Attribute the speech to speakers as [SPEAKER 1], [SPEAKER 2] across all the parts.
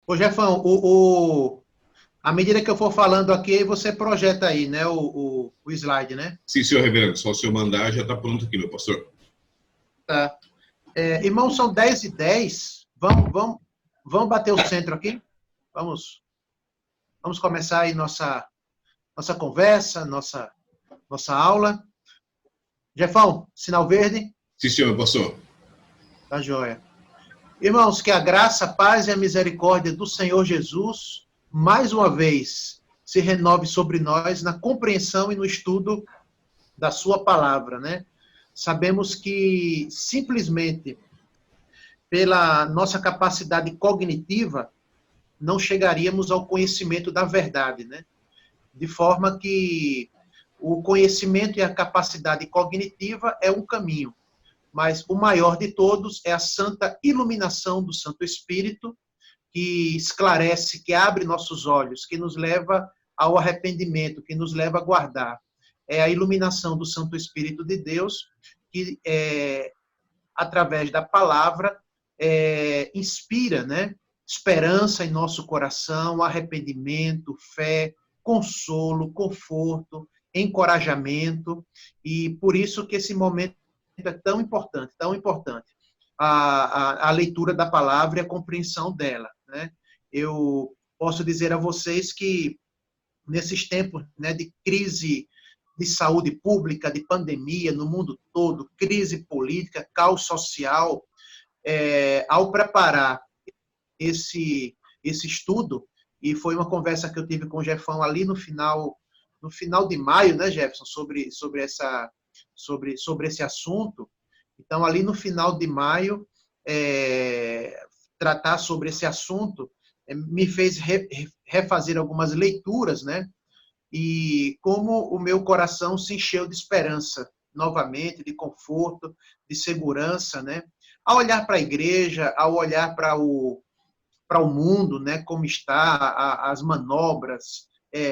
[SPEAKER 1] Ô, Jefão, à medida que eu for falando aqui, você projeta aí, né, o slide, né?
[SPEAKER 2] Sim, senhor reverendo, só se eu mandar já está pronto aqui, meu pastor.
[SPEAKER 1] Tá. Irmãos, são 10h10. Vamos bater o centro aqui? Vamos começar aí nossa conversa, nossa aula. Jefão, sinal verde?
[SPEAKER 2] Sim, senhor, meu pastor.
[SPEAKER 1] Tá joia. Irmãos, que a graça, a paz e a misericórdia do Senhor Jesus, mais uma vez, se renove sobre nós na compreensão e no estudo da sua palavra, né? Sabemos que simplesmente pela nossa capacidade cognitiva não chegaríamos ao conhecimento da verdade, né? De forma que o conhecimento e a capacidade cognitiva é um caminho, mas o maior de todos é a santa iluminação do Santo Espírito, que esclarece, que abre nossos olhos, que nos leva ao arrependimento, que nos leva a guardar. É a iluminação do Santo Espírito de Deus, que através da palavra inspira, né? Esperança em nosso coração, arrependimento, fé, consolo, conforto, encorajamento, e por isso que esse momento é tão importante, tão importante. A leitura da palavra e a compreensão dela, né? Eu posso dizer a vocês que nesses tempos, né, de crise de saúde pública, de pandemia no mundo todo, crise política, caos social, ao preparar esse estudo, e foi uma conversa que eu tive com o Jefão ali no final de maio, né, Jefferson, sobre esse assunto. Então, ali no final de maio, tratar sobre esse assunto me fez refazer algumas leituras, né? E como o meu coração se encheu de esperança novamente, de conforto, de segurança, né? Ao olhar para a igreja, ao olhar para o mundo, né? Como está as manobras,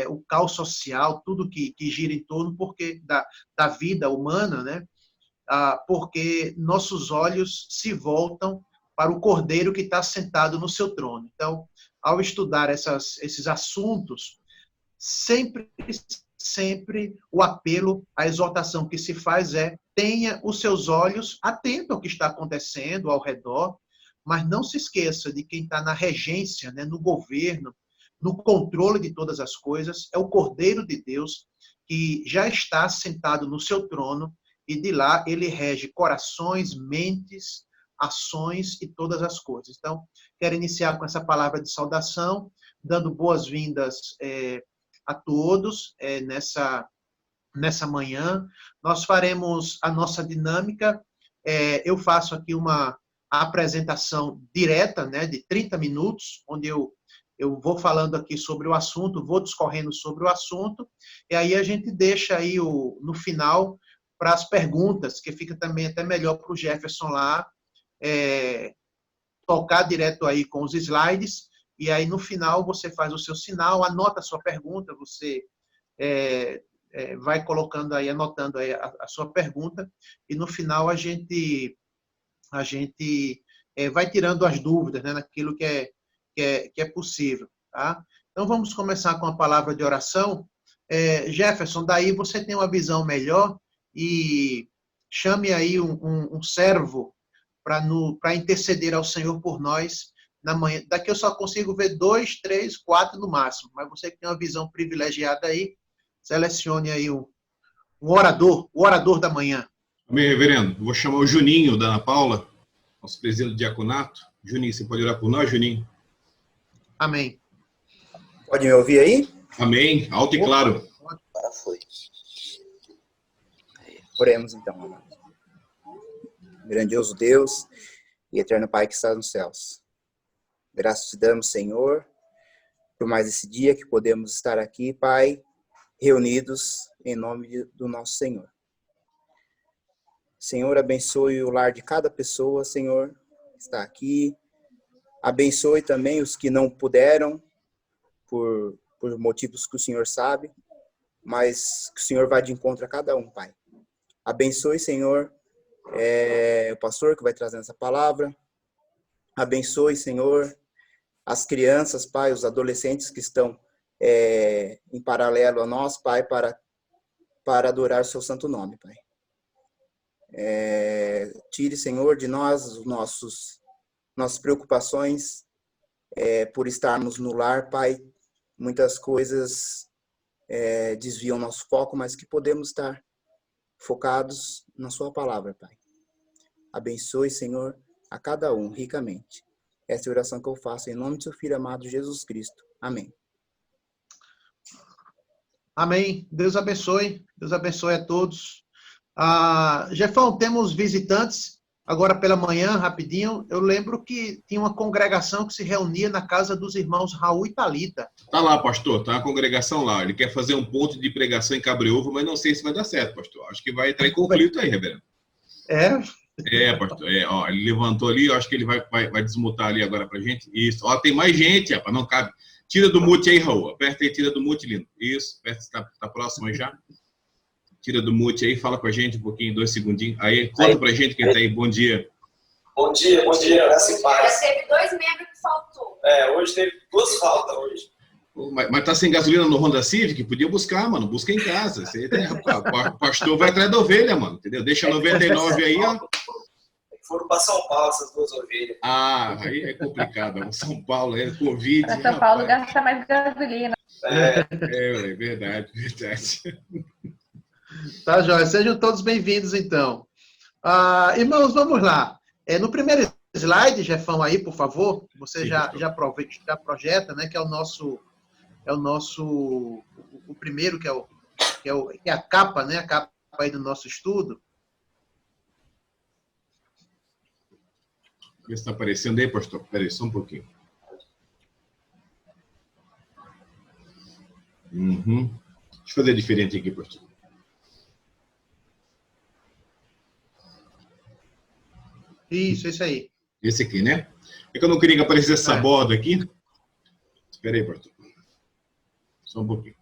[SPEAKER 1] o caos social, tudo que gira em torno porque da vida humana, né? Porque nossos olhos se voltam para o Cordeiro que está sentado no seu trono. Então, ao estudar esses assuntos, sempre, sempre o apelo, a exortação que se faz é: tenha os seus olhos atentos ao que está acontecendo ao redor, mas não se esqueça de quem está na regência, né, no governo, no controle de todas as coisas, é o Cordeiro de Deus que já está sentado no seu trono e de lá ele rege corações, mentes, ações e todas as coisas. Então, quero iniciar com essa palavra de saudação, dando boas-vindas a todos nessa manhã. Nós faremos a nossa dinâmica. Eu faço aqui uma apresentação direta, né, de 30 minutos, onde eu vou falando aqui sobre o assunto, vou discorrendo sobre o assunto, e aí a gente deixa aí no final para as perguntas, que fica também até melhor para o Jefferson lá tocar direto aí com os slides, e aí no final você faz o seu sinal, anota a sua pergunta, você vai colocando aí, anotando aí a sua pergunta, e no final a gente vai tirando as dúvidas, né, naquilo que é possível, tá? Então vamos começar com a palavra de oração. Jefferson, daí você tem uma visão melhor e chame aí um servo para interceder ao Senhor por nós na manhã. Daqui eu só consigo ver 2, 3, 4 no máximo, mas você que tem uma visão privilegiada aí, selecione aí o orador da manhã.
[SPEAKER 2] Amém, reverendo. Vou chamar o Juninho da Ana Paula, nosso presidente do diaconato. Juninho, você pode orar por nós, Juninho?
[SPEAKER 1] Amém.
[SPEAKER 3] Pode me ouvir aí?
[SPEAKER 2] Amém, alto e claro.
[SPEAKER 3] Agora foi. Oremos então, amados. Grandioso Deus e eterno Pai que está nos céus. Graças te damos, Senhor, por mais esse dia que podemos estar aqui, Pai, reunidos em nome do nosso Senhor. Senhor, abençoe o lar de cada pessoa, Senhor, que está aqui. Abençoe também os que não puderam, por motivos que o Senhor sabe, mas que o Senhor vai de encontro a cada um, Pai. Abençoe, Senhor, o pastor que vai trazendo essa palavra. Abençoe, Senhor, as crianças, Pai, os adolescentes que estão em paralelo a nós, Pai, para adorar o seu santo nome, Pai. Tire, Senhor, de nós os nossas preocupações por estarmos no lar, Pai. Muitas coisas desviam nosso foco, mas que podemos estar focados na sua palavra, Pai. Abençoe, Senhor, a cada um ricamente. Essa é a oração que eu faço em nome do seu Filho amado Jesus Cristo. Amém.
[SPEAKER 1] Amém. Deus abençoe. Deus abençoe a todos. Jefão, temos visitantes agora pela manhã, rapidinho. Eu lembro que tinha uma congregação que se reunia na casa dos irmãos Raul e Thalita.
[SPEAKER 2] Tá lá, pastor. Tá a congregação lá. Ele quer fazer um ponto de pregação em Cabreúva, mas não sei se vai dar certo, pastor. Acho que vai entrar em conflito aí, reverendo. Pastor. Ó, ele levantou ali. Eu acho que ele vai desmutar ali agora pra gente. Isso. Ó, tem mais gente, rapaz. Não cabe. Tira do mute aí, Raul. Aperta aí, tira do mute, lindo. Isso. Tá próximo aí já. Tira do mute aí, fala com a gente um pouquinho, 2 segundinhos. Aí, conta pra gente quem tá aí. Bom dia.
[SPEAKER 4] Bom dia. Graça e paz.
[SPEAKER 5] Já teve 2 membros que faltou.
[SPEAKER 4] Hoje teve 2 faltas hoje.
[SPEAKER 2] Mas tá sem gasolina no Honda Civic? Podia buscar, mano. Busca em casa. O pastor vai atrás da ovelha, mano. Entendeu? Deixa 99 aí, ó.
[SPEAKER 4] Foram para São Paulo essas 2 ovelhas.
[SPEAKER 2] Aí é complicado. São Paulo, Covid.
[SPEAKER 5] Para São Paulo gasta mais gasolina.
[SPEAKER 2] É verdade.
[SPEAKER 1] Tá, joia. Sejam todos bem-vindos, então. Irmãos, vamos lá. No primeiro slide, Jefão, aí, por favor, você
[SPEAKER 2] Sim,
[SPEAKER 1] já projeta, né, que é o primeiro, que é a capa, né, a capa aí do nosso estudo.
[SPEAKER 2] Vê se está aparecendo aí, pastor. Espera aí, só um pouquinho. Deixa eu fazer diferente aqui, pastor.
[SPEAKER 1] Isso aí.
[SPEAKER 2] Esse aqui, né? É que eu não queria que aparecesse essa borda aqui. Espera aí, pastor. Só um pouquinho.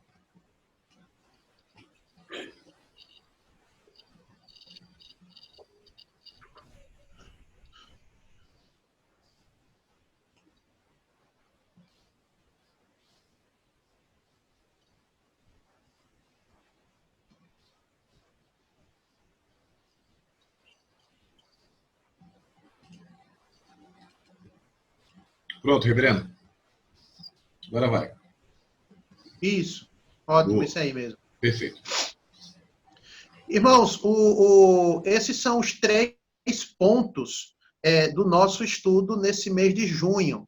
[SPEAKER 2] Pronto, reverendo. Agora vai.
[SPEAKER 1] Isso. Ótimo,
[SPEAKER 2] Boa.
[SPEAKER 1] isso aí mesmo.
[SPEAKER 2] Perfeito.
[SPEAKER 1] Irmãos, esses são os 3 pontos do nosso estudo nesse mês de junho.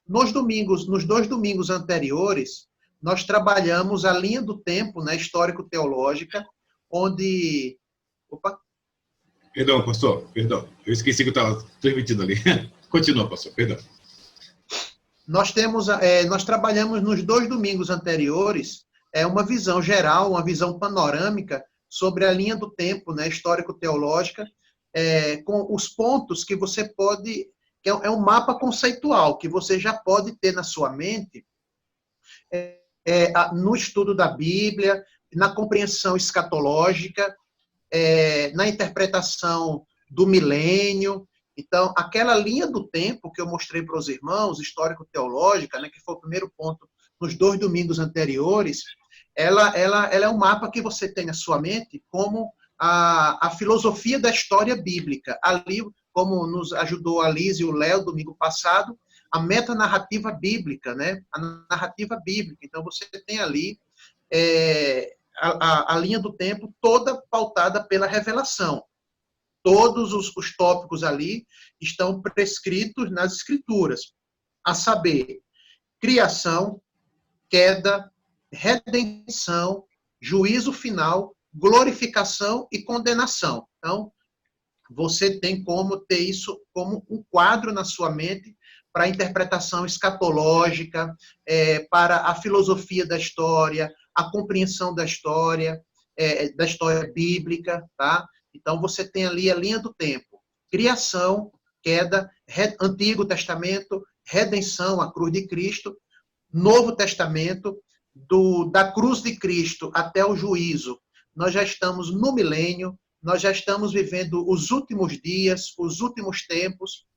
[SPEAKER 1] Nos 2 domingos anteriores, nós trabalhamos a linha do tempo, né, histórico-teológica, onde... Opa!
[SPEAKER 2] Perdão, pastor. Perdão. Eu esqueci que eu estava transmitindo ali. Continua, pastor. Perdão.
[SPEAKER 1] Nós trabalhamos nos 2 domingos anteriores uma visão geral, uma visão panorâmica sobre a linha do tempo, né, histórico-teológica, com os pontos que você pode... que é um mapa conceitual que você já pode ter na sua mente no estudo da Bíblia, na compreensão escatológica, na interpretação do milênio. Então, aquela linha do tempo que eu mostrei para os irmãos, histórico-teológica, né, que foi o primeiro ponto nos 2 domingos anteriores, ela é um mapa que você tem na sua mente como a filosofia da história bíblica. Ali, como nos ajudou a Liz e o Léo domingo passado, a metanarrativa bíblica, né? A narrativa bíblica. Então, você tem ali a linha do tempo toda pautada pela revelação. Todos os tópicos ali estão prescritos nas Escrituras, a saber, criação, queda, redenção, juízo final, glorificação e condenação. Então, você tem como ter isso como um quadro na sua mente para a interpretação escatológica, para a filosofia da história, a compreensão da história bíblica, tá? Então, você tem ali a linha do tempo. Criação, queda, Antigo Testamento, redenção, a cruz de Cristo, Novo Testamento, da cruz de Cristo até o juízo. Nós já estamos no milênio, nós já estamos vivendo os últimos dias, os últimos tempos.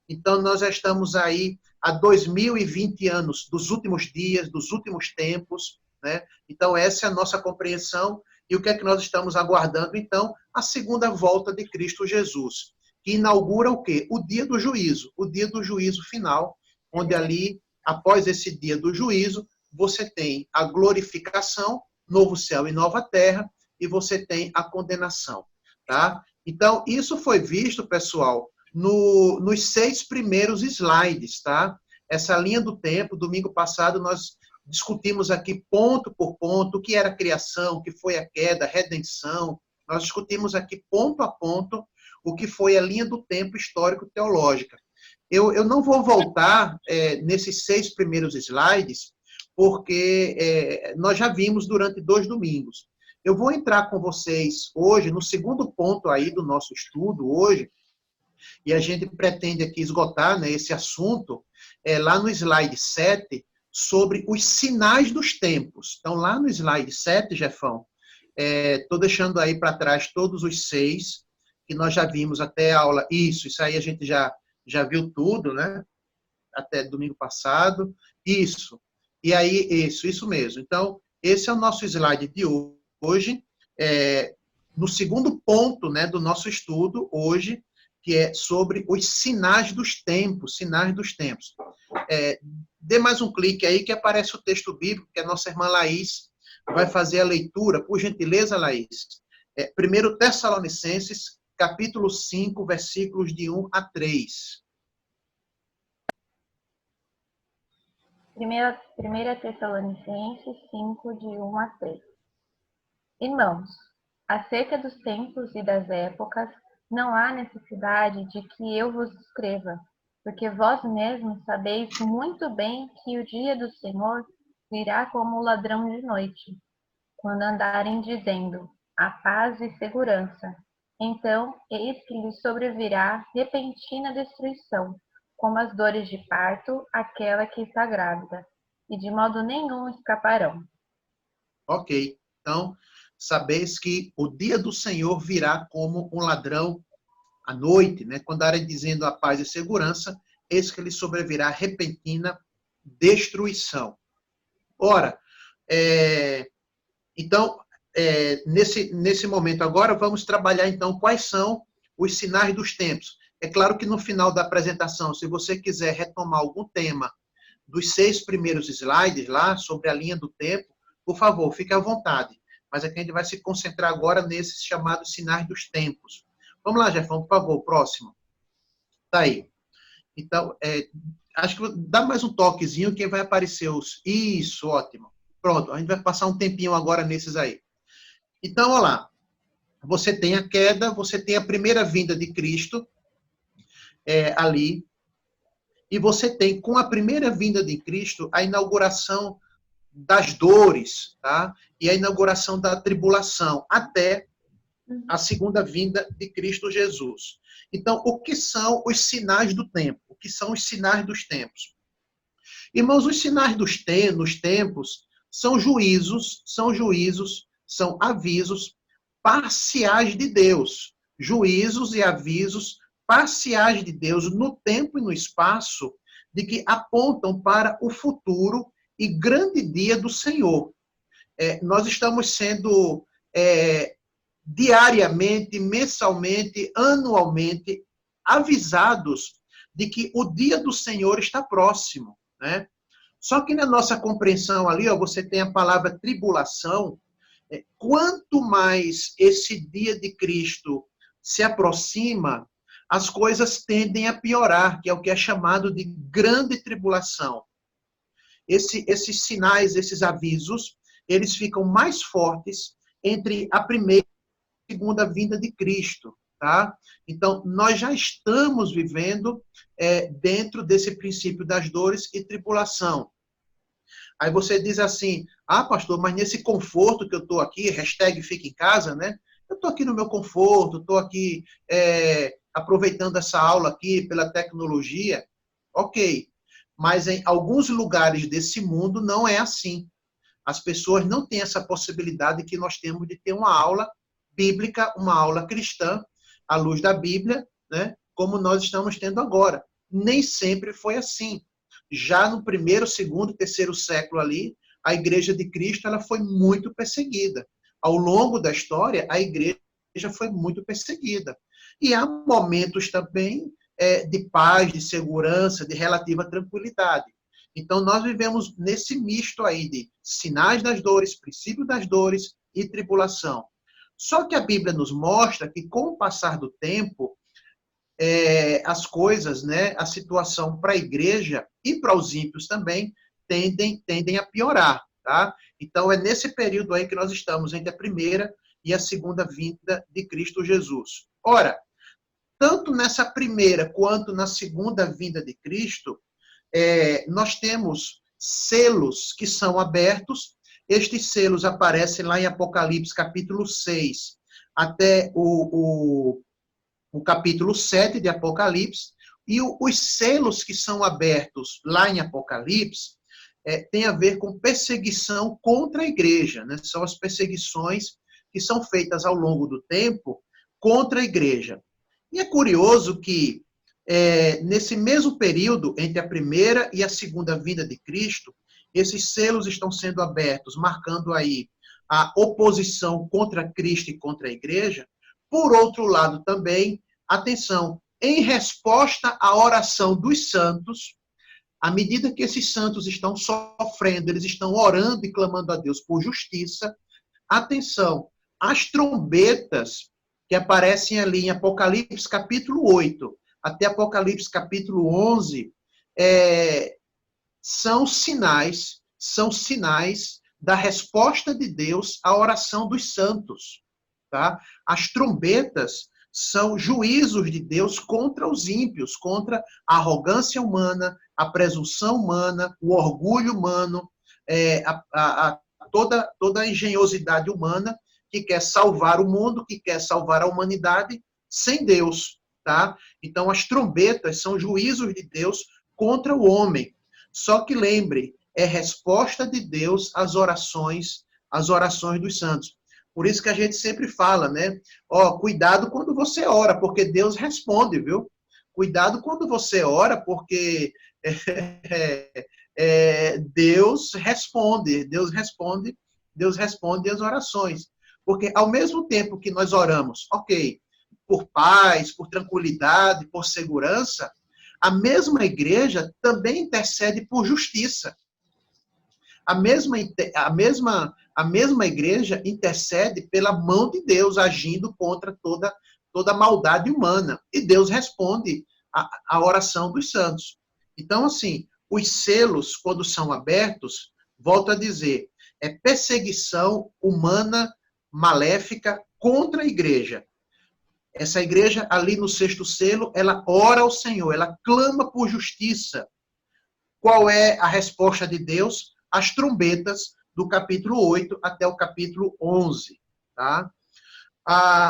[SPEAKER 1] Então, nós já estamos aí a 2020 anos dos últimos dias, dos últimos tempos, né? Então, essa é a nossa compreensão. E o que é que nós estamos aguardando, então? A segunda volta de Cristo Jesus, que inaugura o quê? O dia do juízo final, onde ali, após esse dia do juízo, você tem a glorificação, novo céu e nova terra, e você tem a condenação, tá? Então, isso foi visto, pessoal, nos 6 primeiros slides, tá? Essa linha do tempo, domingo passado, nós discutimos aqui ponto por ponto o que era a criação, o que foi a queda, a redenção. Nós discutimos aqui ponto a ponto o que foi a linha do tempo histórico-teológica. Eu não vou voltar nesses 6 primeiros slides, porque nós já vimos durante 2 domingos. Eu vou entrar com vocês hoje no segundo ponto aí do nosso estudo hoje, e a gente pretende aqui esgotar, né, esse assunto lá no slide 7, sobre os sinais dos tempos. Então, lá no slide 7, Jefão, estou deixando aí para trás todos os 6, que nós já vimos até a aula. Isso aí a gente já viu tudo, né? Até domingo passado. Isso. E aí, isso mesmo. Então, esse é o nosso slide de hoje, no segundo ponto, né, do nosso estudo hoje, que é sobre os sinais dos tempos, Dê mais um clique aí que aparece o texto bíblico, que a nossa irmã Laís vai fazer a leitura. Por gentileza, Laís. 1 Tessalonicenses, capítulo 5, versículos de 1 a 3.
[SPEAKER 5] 1 Tessalonicenses 5, de 1 a 3. Irmãos, acerca dos tempos e das épocas, não há necessidade de que eu vos escreva, porque vós mesmos sabeis muito bem que o dia do Senhor virá como ladrão de noite, quando andarem dizendo, a paz e segurança. Então, eis que lhes sobrevirá repentina destruição, como as dores de parto, aquela que está grávida, e de modo nenhum escaparão.
[SPEAKER 1] Ok. Então, sabeis que o dia do Senhor virá como um ladrão à noite, né? Quando andarem dizendo a paz e segurança, eis que lhe sobrevirá repentina destruição. Ora, então, nesse momento agora, vamos trabalhar, então, quais são os sinais dos tempos. É claro que no final da apresentação, se você quiser retomar algum tema dos 6 primeiros slides lá, sobre a linha do tempo, por favor, fique à vontade. Mas aqui a gente vai se concentrar agora nesses chamados sinais dos tempos. Vamos lá, Jefão, por favor, próximo. Tá aí. Então, acho que dá mais um toquezinho que vai aparecer os... Isso, ótimo. Pronto, a gente vai passar um tempinho agora nesses aí. Então, olha lá. Você tem a queda, você tem a primeira vinda de Cristo ali. E você tem, com a primeira vinda de Cristo, a inauguração das dores, tá? E a inauguração da tribulação, até a segunda vinda de Cristo Jesus. Então, o que são os sinais do tempo? O que são os sinais dos tempos? Irmãos, os sinais dos tempos são juízos, são avisos parciais de Deus. Juízos e avisos parciais de Deus no tempo e no espaço, de que apontam para o futuro e grande dia do Senhor. Nós estamos sendo diariamente, mensalmente, anualmente avisados de que o dia do Senhor está próximo, né? Só que na nossa compreensão ali, você tem a palavra tribulação. Quanto mais esse dia de Cristo se aproxima, as coisas tendem a piorar, que é o que é chamado de grande tribulação. Esses sinais, esses avisos, eles ficam mais fortes entre a primeira e a segunda vinda de Cristo, tá? Então, nós já estamos vivendo dentro desse princípio das dores e tribulação. Aí você diz assim, pastor, mas nesse conforto que eu estou aqui, hashtag fica em casa, né? Eu estou aqui no meu conforto, estou aqui aproveitando essa aula aqui pela tecnologia. Ok, mas em alguns lugares desse mundo não é assim. As pessoas não têm essa possibilidade que nós temos de ter uma aula bíblica, uma aula cristã, à luz da Bíblia, né? Como nós estamos tendo agora. Nem sempre foi assim. já no primeiro, segundo, terceiro século ali, a Igreja de Cristo ela foi muito perseguida. Ao longo da história, a Igreja foi muito perseguida. E há momentos também de paz, de segurança, de relativa tranquilidade. Então, nós vivemos nesse misto aí de sinais das dores, princípio das dores e tribulação. Só que a Bíblia nos mostra que, com o passar do tempo, as coisas, né, a situação para a igreja e para os ímpios também tendem a piorar. Tá? Então, é nesse período aí que nós estamos, entre a primeira e a segunda vinda de Cristo Jesus. Ora, tanto nessa primeira quanto na segunda vinda de Cristo, nós temos selos que são abertos. Estes selos aparecem lá em Apocalipse, capítulo 6, até o capítulo 7 de Apocalipse. E os selos que são abertos lá em Apocalipse tem a ver com perseguição contra a igreja. Né? São as perseguições que são feitas ao longo do tempo contra a igreja. E é curioso que, nesse mesmo período, entre a primeira e a segunda vinda de Cristo, esses selos estão sendo abertos, marcando aí a oposição contra Cristo e contra a igreja. Por outro lado também, atenção, em resposta à oração dos santos, à medida que esses santos estão sofrendo, eles estão orando e clamando a Deus por justiça, atenção, as trombetas que aparecem ali em Apocalipse capítulo 8 até Apocalipse capítulo 11, são sinais da resposta de Deus à oração dos santos. Tá? As trombetas são juízos de Deus contra os ímpios, contra a arrogância humana, a presunção humana, o orgulho humano, toda a engenhosidade humana que quer salvar o mundo, que quer salvar a humanidade sem Deus. Tá? Então, as trombetas são juízos de Deus contra o homem. Só que lembre, é resposta de Deus às orações dos santos. Por isso que a gente sempre fala, né? Cuidado quando você ora, porque Deus responde, viu? Cuidado quando você ora, porque Deus responde às orações. Porque ao mesmo tempo que nós oramos, por paz, por tranquilidade, por segurança, a mesma igreja também intercede por justiça. A mesma igreja intercede pela mão de Deus, agindo contra toda a maldade humana. E Deus responde à oração dos santos. Então, assim, os selos, quando são abertos, volto a dizer, é perseguição humana maléfica contra a igreja. Essa igreja, ali no sexto selo, ela ora ao Senhor, ela clama por justiça. Qual é a resposta de Deus? As trombetas do capítulo 8 até o capítulo 11. Tá?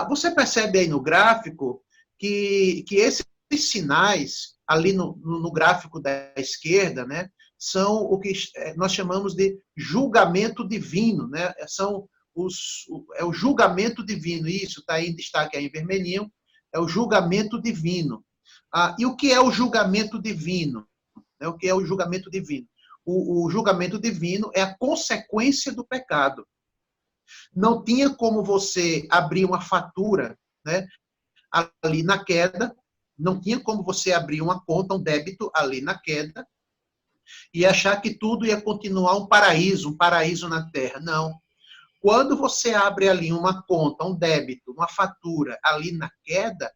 [SPEAKER 1] Você percebe aí no gráfico que esses sinais, ali no gráfico da esquerda, né, são o que nós chamamos de julgamento divino. Né? É o julgamento divino. Isso está aí em destaque aí em vermelhinho. É o julgamento divino. E o que é o julgamento divino? O que é o julgamento divino? O julgamento divino é a consequência do pecado. Não tinha como você abrir uma fatura, né, ali na queda, não tinha como você abrir uma conta, um débito ali na queda, e achar que tudo ia continuar um paraíso na terra. Não. Quando você abre ali uma conta, um débito, uma fatura ali na queda,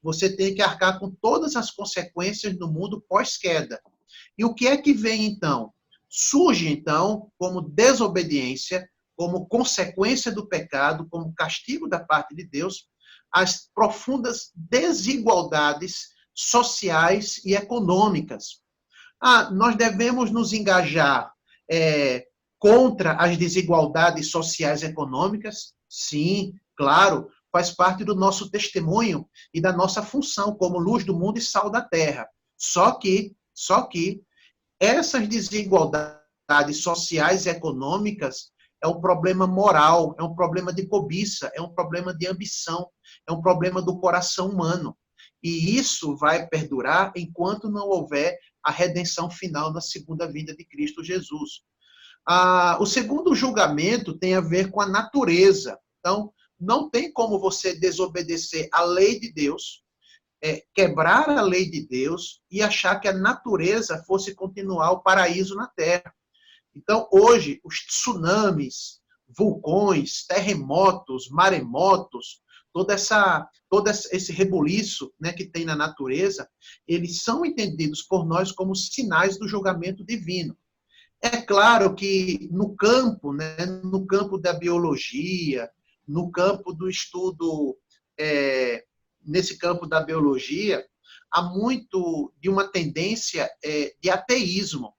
[SPEAKER 1] você tem que arcar com todas as consequências no mundo pós-queda. E o que é que vem, então? Surge, então, como desobediência, como consequência do pecado, como castigo da parte de Deus, as profundas desigualdades sociais e econômicas. Nós devemos nos engajar contra as desigualdades sociais e econômicas? Sim, claro, faz parte do nosso testemunho e da nossa função como luz do mundo e sal da terra. Só que essas desigualdades sociais e econômicas é um problema moral, é um problema de cobiça, é um problema de ambição, é um problema do coração humano. E isso vai perdurar enquanto não houver a redenção final na segunda vinda de Cristo Jesus. O segundo julgamento tem a ver com a natureza. Então, não tem como você desobedecer a lei de Deus, quebrar a lei de Deus e achar que a natureza fosse continuar o paraíso na Terra. Então, hoje, os tsunamis, vulcões, terremotos, maremotos, todo esse rebuliço, né, que tem na natureza, eles são entendidos por nós como sinais do julgamento divino. É claro que no campo, né, no campo da biologia, no campo do estudo, nesse campo da biologia, há muito de uma tendência de ateísmo,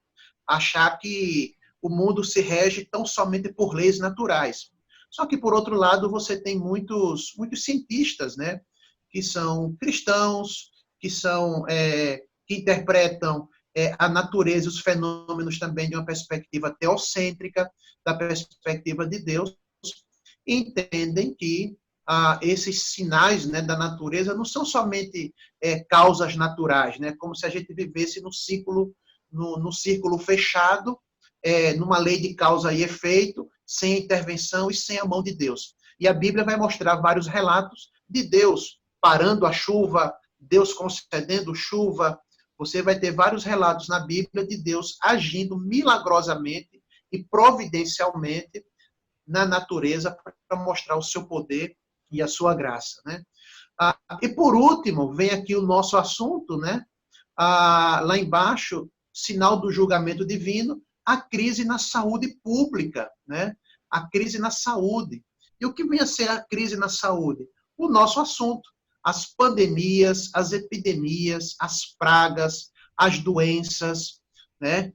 [SPEAKER 1] achar que o mundo se rege tão somente por leis naturais. Só que, por outro lado, você tem muitos cientistas, né, que são cristãos, que interpretam a natureza e os fenômenos também de uma perspectiva teocêntrica, da perspectiva de Deus, e entendem que esses sinais, né, da natureza não são somente causas naturais, né, como se a gente vivesse no círculo fechado, numa lei de causa e efeito, sem intervenção e sem a mão de Deus. E a Bíblia vai mostrar vários relatos de Deus parando a chuva, Deus concedendo chuva. Você vai ter vários relatos na Bíblia de Deus agindo milagrosamente e providencialmente na natureza para mostrar o seu poder e a sua graça, né? E por último, vem aqui o nosso assunto, né? Lá embaixo, sinal do julgamento divino, a crise na saúde pública, né? A crise na saúde. E o que vem a ser a crise na saúde? O nosso assunto. As pandemias, as epidemias, as pragas, as doenças, né?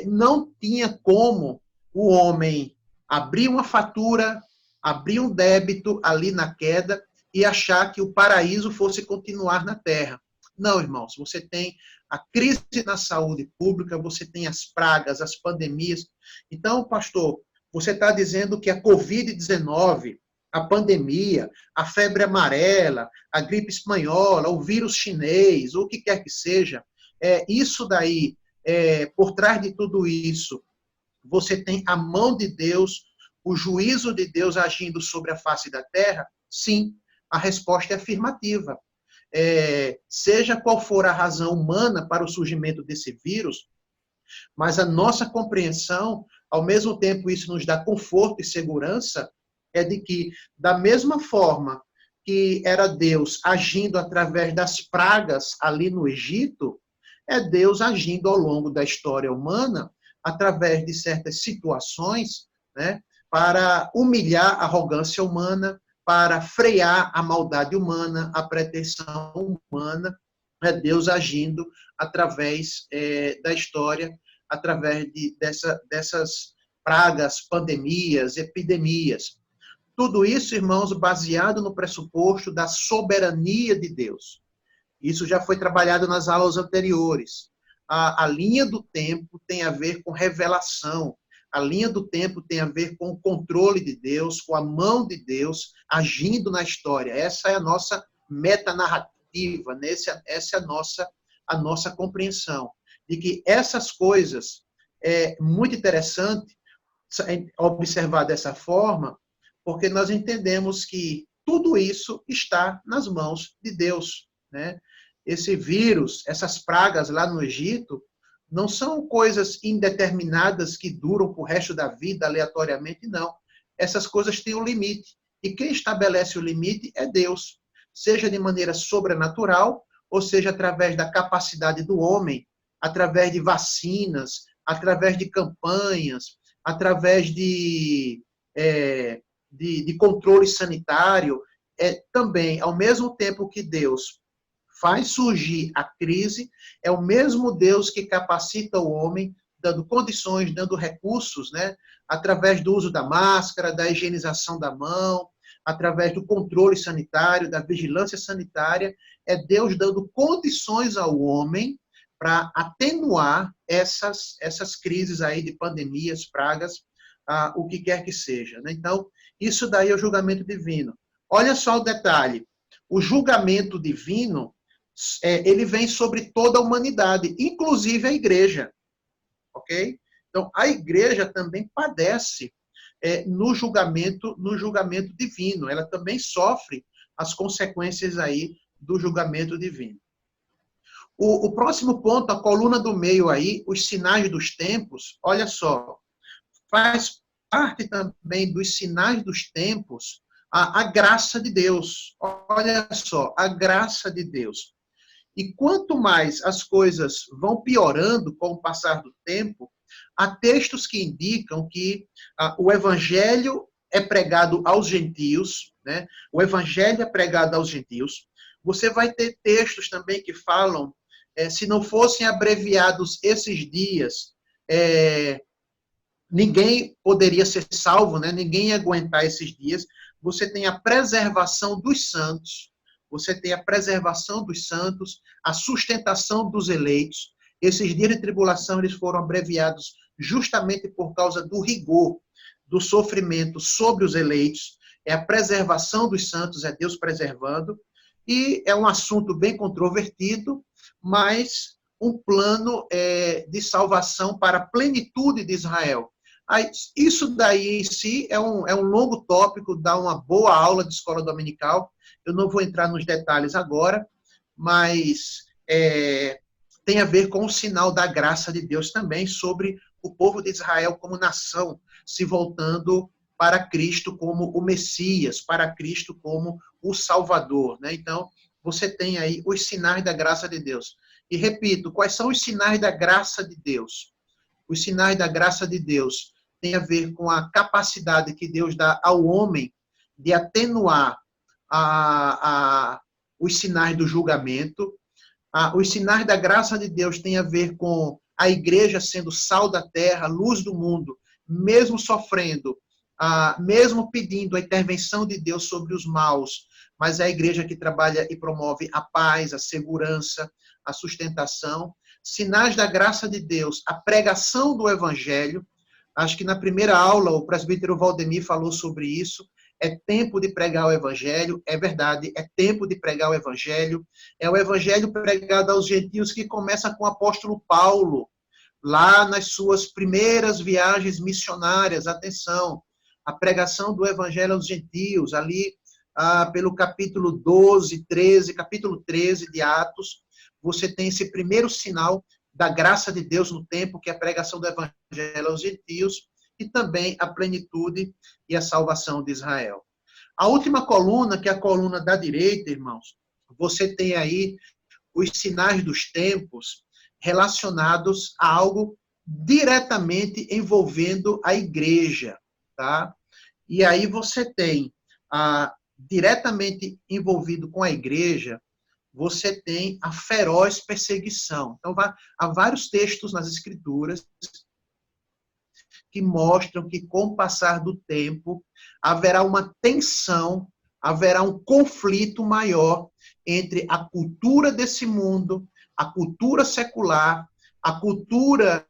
[SPEAKER 1] Não tinha como o homem abrir uma fatura, abrir um débito ali na queda e achar que o paraíso fosse continuar na terra. Não, irmãos, você tem a crise na saúde pública, você tem as pragas, as pandemias. Então, pastor, você está dizendo que a Covid-19, a pandemia, a febre amarela, a gripe espanhola, o vírus chinês, ou o que quer que seja, isso daí, por trás de tudo isso, você tem a mão de Deus, o juízo de Deus agindo sobre a face da terra? Sim, a resposta é afirmativa. Seja qual for a razão humana para o surgimento desse vírus, mas a nossa compreensão, ao mesmo tempo isso nos dá conforto e segurança, é de que, da mesma forma que era Deus agindo através das pragas ali no Egito, é Deus agindo ao longo da história humana, através de certas situações, né, para humilhar a arrogância humana, para frear a maldade humana, a pretensão humana, é Deus agindo através da história, através dessas pragas, pandemias, epidemias. Tudo isso, irmãos, baseado no pressuposto da soberania de Deus. Isso já foi trabalhado nas aulas anteriores. A linha do tempo tem a ver com revelação. A linha do tempo tem a ver com o controle de Deus, com a mão de Deus agindo na história. Essa é a nossa metanarrativa, né? Essa é a nossa compreensão. De que essas coisas, é muito interessante observar dessa forma, porque nós entendemos que tudo isso está nas mãos de Deus, né? Esse vírus, essas pragas lá no Egito, não são coisas indeterminadas que duram para o resto da vida aleatoriamente, não. Essas coisas têm um limite. E quem estabelece o limite é Deus. Seja de maneira sobrenatural, ou seja através da capacidade do homem, através de vacinas, através de campanhas, através de controle sanitário. Também, ao mesmo tempo que Deus faz surgir a crise, é o mesmo Deus que capacita o homem, dando condições, dando recursos, né? Através do uso da máscara, da higienização da mão, através do controle sanitário, da vigilância sanitária, é Deus dando condições ao homem para atenuar essas crises aí de pandemias, pragas, o que quer que seja, né? Então, isso daí é o julgamento divino. Olha só o detalhe. O julgamento divino ele vem sobre toda a humanidade, inclusive a igreja. Ok? Então, a igreja também padece no julgamento divino. Ela também sofre as consequências aí do julgamento divino. O próximo ponto, a coluna do meio aí, os sinais dos tempos, olha só, faz parte também dos sinais dos tempos a graça de Deus. Olha só, a graça de Deus. E quanto mais as coisas vão piorando com o passar do tempo, há textos que indicam que o evangelho é pregado aos gentios, né? O evangelho é pregado aos gentios. Você vai ter textos também que falam, se não fossem abreviados esses dias, ninguém poderia ser salvo, né? Ninguém ia aguentar esses dias. Você tem a preservação dos santos, você tem a preservação dos santos, a sustentação dos eleitos. Esses dias de tribulação eles foram abreviados justamente por causa do rigor, do sofrimento sobre os eleitos. É a preservação dos santos, é Deus preservando. E é um assunto bem controvertido, mas um plano de salvação para a plenitude de Israel. Isso daí em si é um longo tópico, dá uma boa aula de escola dominical. Eu não vou entrar nos detalhes agora, mas tem a ver com o sinal da graça de Deus também sobre o povo de Israel como nação, se voltando para Cristo como o Messias, para Cristo como o Salvador, né? Então, você tem aí os sinais da graça de Deus. E repito, quais são os sinais da graça de Deus? Os sinais da graça de Deus têm a ver com a capacidade que Deus dá ao homem de atenuar os sinais do julgamento. Os sinais da graça de Deus têm a ver com a igreja sendo sal da terra, luz do mundo, mesmo sofrendo, mesmo pedindo a intervenção de Deus sobre os maus, mas é a igreja que trabalha e promove a paz, a segurança, a sustentação. Sinais da graça de Deus, a pregação do evangelho. Acho que na primeira aula o presbítero Valdemir falou sobre isso. É tempo de pregar o evangelho, é verdade, é tempo de pregar o evangelho. É o evangelho pregado aos gentios que começa com o apóstolo Paulo, lá nas suas primeiras viagens missionárias. Atenção, a pregação do evangelho aos gentios, ali pelo capítulo 12, 13, capítulo 13 de Atos, você tem esse primeiro sinal da graça de Deus no tempo, que é a pregação do evangelho aos gentios, e também a plenitude e a salvação de Israel. A última coluna, que é a coluna da direita, irmãos, você tem aí os sinais dos tempos relacionados a algo diretamente envolvendo a igreja, tá? E aí você tem, diretamente envolvido com a igreja, você tem a feroz perseguição. Então, há vários textos nas Escrituras que mostram que, com o passar do tempo, haverá uma tensão, haverá um conflito maior entre a cultura desse mundo, a cultura secular, a cultura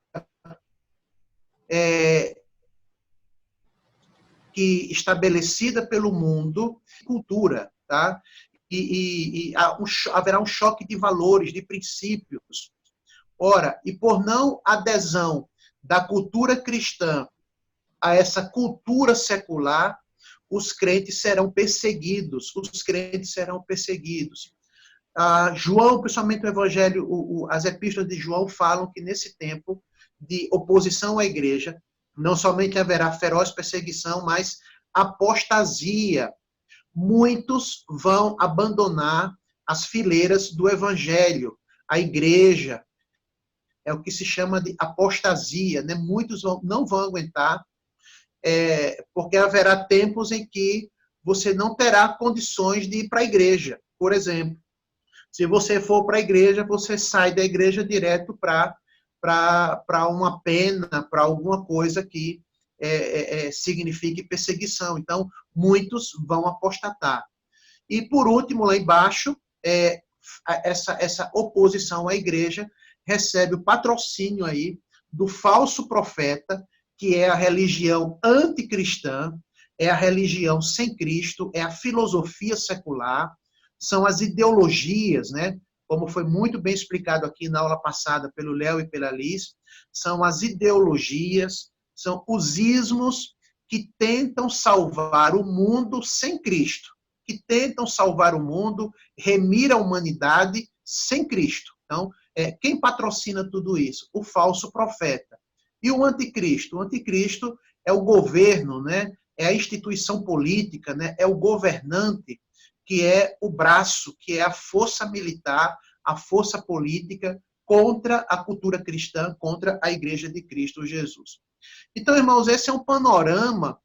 [SPEAKER 1] que estabelecida pelo mundo, cultura, tá? E haverá um choque de valores, de princípios. Ora, e por não adesão da cultura cristã a essa cultura secular, os crentes serão perseguidos. Os crentes serão perseguidos. João, principalmente o Evangelho, as epístolas de João falam que nesse tempo de oposição à igreja, não somente haverá feroz perseguição, mas apostasia. Muitos vão abandonar as fileiras do Evangelho, a igreja. É o que se chama de apostasia, né? Muitos não vão aguentar, porque haverá tempos em que você não terá condições de ir para a igreja. Por exemplo, se você for para a igreja, você sai da igreja direto para uma pena, para alguma coisa que signifique perseguição. Então, muitos vão apostatar. E, por último, lá embaixo, essa oposição à igreja recebe o patrocínio aí do falso profeta, que é a religião anticristã, é a religião sem Cristo, é a filosofia secular, são as ideologias, né? como foi muito bem explicado aqui na aula passada pelo Léo e pela Liz, são as ideologias, são os ismos que tentam salvar o mundo sem Cristo, que tentam salvar o mundo, remir a humanidade sem Cristo. Então, quem patrocina tudo isso? O falso profeta. E o anticristo? O anticristo é o governo, né? É a instituição política, né? É o governante, que é o braço, que é a força militar, a força política contra a cultura cristã, contra a Igreja de Cristo Jesus. Então, irmãos, esse é um panorama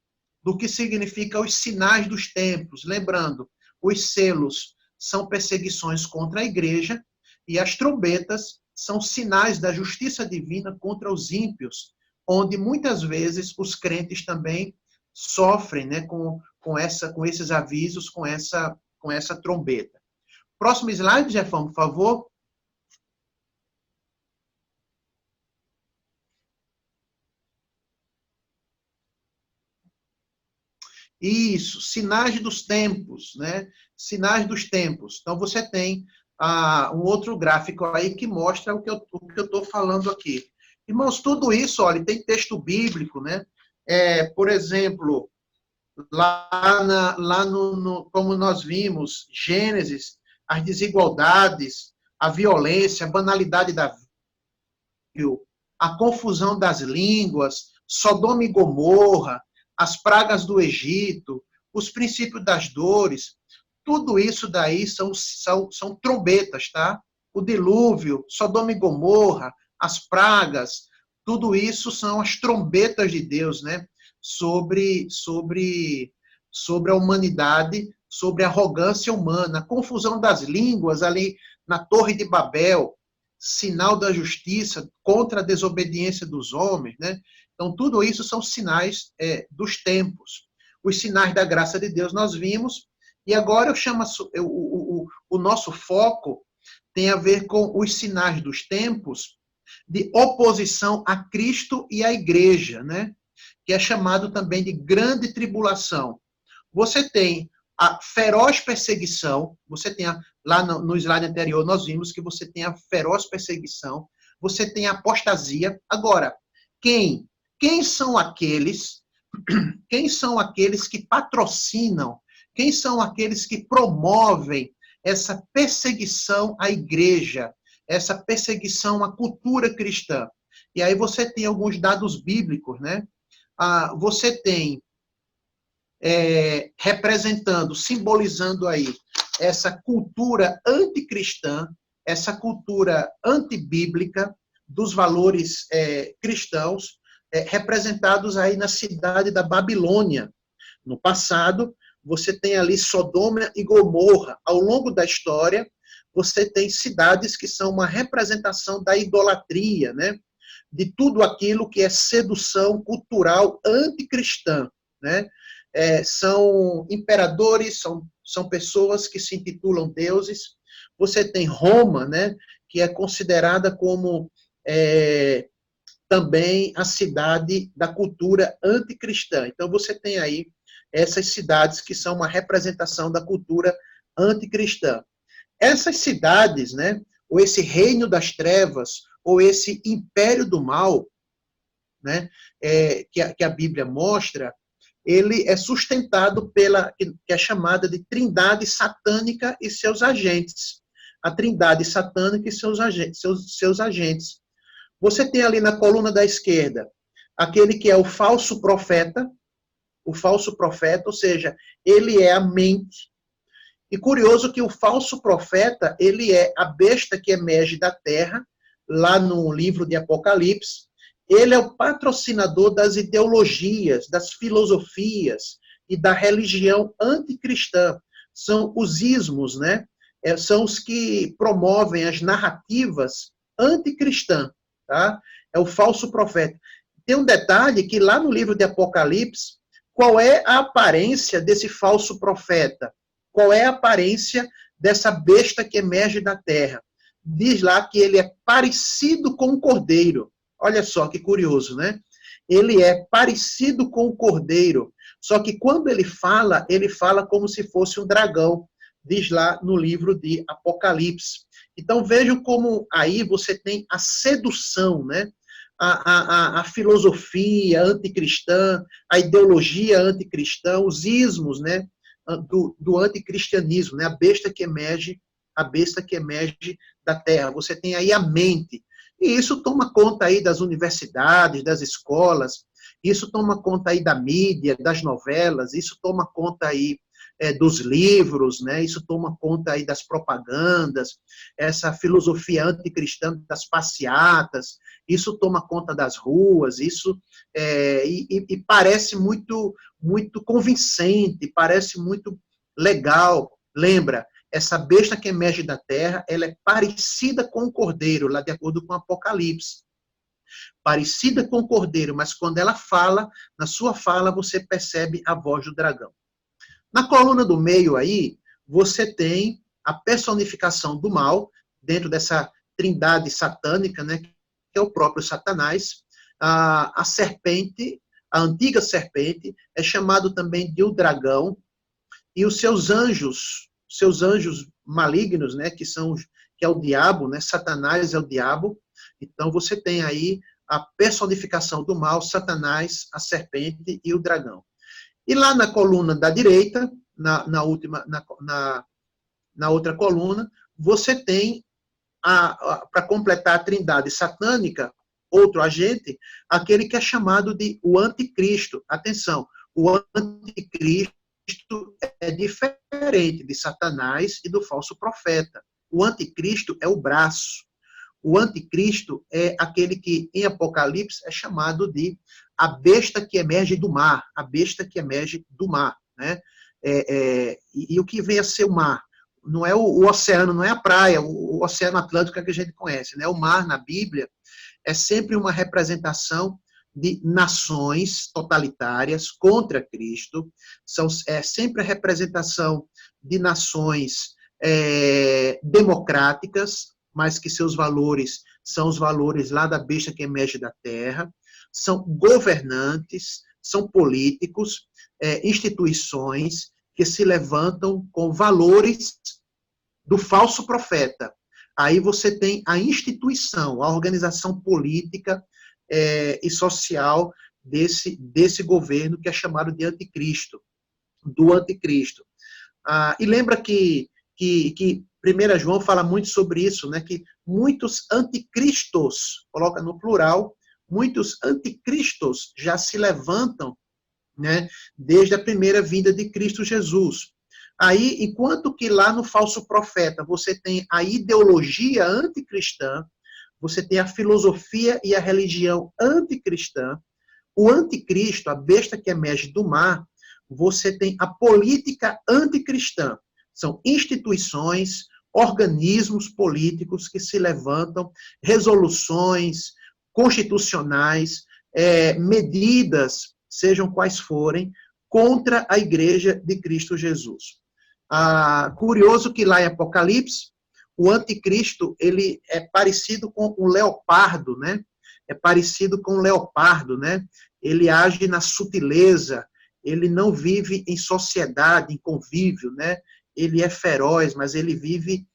[SPEAKER 1] do que significa os sinais dos tempos. Lembrando, os selos são perseguições contra a Igreja e as trombetas são sinais da justiça divina contra os ímpios, onde muitas vezes os crentes também sofrem, né, com esses avisos, com essa trombeta. Próximo slide, Jefão, por favor. Isso, sinais dos tempos, né? Sinais dos tempos. Então, você tem um outro gráfico aí que mostra o que eu estou falando aqui. Irmãos, tudo isso, olha, tem texto bíblico, né? Por exemplo, como nós vimos, Gênesis, as desigualdades, a violência, a banalidade da vida, a confusão das línguas, Sodoma e Gomorra, as pragas do Egito, os princípios das dores, tudo isso daí são trombetas, tá? O dilúvio, Sodoma e Gomorra, as pragas, tudo isso são as trombetas de Deus, né? Sobre a humanidade, sobre a arrogância humana, a confusão das línguas ali na Torre de Babel, sinal da justiça contra a desobediência dos homens, né? Então, tudo isso são sinais dos tempos. Os sinais da graça de Deus nós vimos, e agora eu chamo o nosso foco tem a ver com os sinais dos tempos de oposição a Cristo e à igreja, né? Que é chamado também de grande tribulação. Você tem a feroz perseguição, lá no slide anterior nós vimos que você tem a feroz perseguição, você tem a apostasia. Agora, quem são aqueles que patrocinam, quem são aqueles que promovem essa perseguição à igreja, essa perseguição à cultura cristã? E aí você tem alguns dados bíblicos, né? Você tem representando, simbolizando aí essa cultura anticristã, essa cultura antibíblica dos valores cristãos, representados aí na cidade da Babilônia. No passado, você tem ali Sodoma e Gomorra. Ao longo da história, você tem cidades que são uma representação da idolatria, né? De tudo aquilo que é sedução cultural anticristã, né? São imperadores, são pessoas que se intitulam deuses. Você tem Roma, né? Que é considerada como também a cidade da cultura anticristã. Então, você tem aí essas cidades que são uma representação da cultura anticristã. Essas cidades, né, ou esse reino das trevas, ou esse império do mal, né, que a Bíblia mostra, ele é sustentado que é chamada de Trindade satânica e seus agentes. A Trindade satânica e seus agentes. Você tem ali na coluna da esquerda aquele que é o falso profeta, ou seja, ele é a mente. E curioso que o falso profeta, ele é a besta que emerge da terra, lá no livro de Apocalipse. Ele é o patrocinador das ideologias, das filosofias e da religião anticristã. São os ismos, né? São os que promovem as narrativas anticristãs. Tá? É o falso profeta. Tem um detalhe que lá no livro de Apocalipse, qual é a aparência desse falso profeta? Qual é a aparência dessa besta que emerge da terra? Diz lá que ele é parecido com um cordeiro. Olha só que curioso, né? Ele é parecido com um cordeiro. Só que quando ele fala como se fosse um dragão. Diz lá no livro de Apocalipse. Então, vejam como aí você tem a sedução, né? A filosofia anticristã, a ideologia anticristã, os ismos, né? Do anticristianismo, né? A besta que emerge da terra. Você tem aí a mente. E isso toma conta aí das universidades, das escolas, isso toma conta aí da mídia, das novelas, isso toma conta aí dos livros, né? Isso toma conta aí das propagandas, essa filosofia anticristã das passeatas, isso toma conta das ruas, isso e parece muito convincente, parece muito legal. Lembra, essa besta que emerge da terra, ela é parecida com o cordeiro, lá de acordo com o Apocalipse. Parecida com o cordeiro, mas quando ela fala, na sua fala você percebe a voz do dragão. Na coluna do meio aí, você tem a personificação do mal, dentro dessa trindade satânica, né, que é o próprio Satanás. A serpente, a antiga serpente, é chamado também de o dragão, e os seus anjos malignos, né, que é o diabo, né, Satanás é o diabo. Então você tem aí a personificação do mal, Satanás, a serpente e o dragão. E lá na coluna da direita, na outra coluna, você tem, para completar a trindade satânica, outro agente, aquele que é chamado de o anticristo. Atenção, o anticristo é diferente de Satanás e do falso profeta. O anticristo é o braço. O anticristo é aquele que, em Apocalipse, é chamado de a besta que emerge do mar. A besta que emerge do mar. Né? E o que vem a ser o mar? Não é o oceano, não é a praia, o oceano Atlântico que a gente conhece. Né? O mar, na Bíblia, é sempre uma representação de nações totalitárias contra Cristo. É sempre a representação de nações democráticas, mas que seus valores são os valores lá da besta que emerge da terra, são governantes, são políticos, instituições que se levantam com valores do falso profeta. Aí você tem a instituição, a organização política e social desse governo que é chamado de anticristo, do anticristo. E lembra que 1 João fala muito sobre isso, né? Que muitos anticristos, coloca no plural, muitos anticristos já se levantam, né? Desde a primeira vinda de Cristo Jesus. Aí, enquanto que lá no falso profeta você tem a ideologia anticristã, você tem a filosofia e a religião anticristã, o anticristo, a besta que emerge do mar, você tem a política anticristã. São instituições, organismos políticos que se levantam, resoluções constitucionais, medidas, sejam quais forem, contra a Igreja de Cristo Jesus. Curioso que lá em Apocalipse, o anticristo, ele é parecido com o leopardo, né? É parecido com o leopardo, né? Ele age na sutileza, ele não vive em sociedade, em convívio, né? Ele é feroz, mas ele vive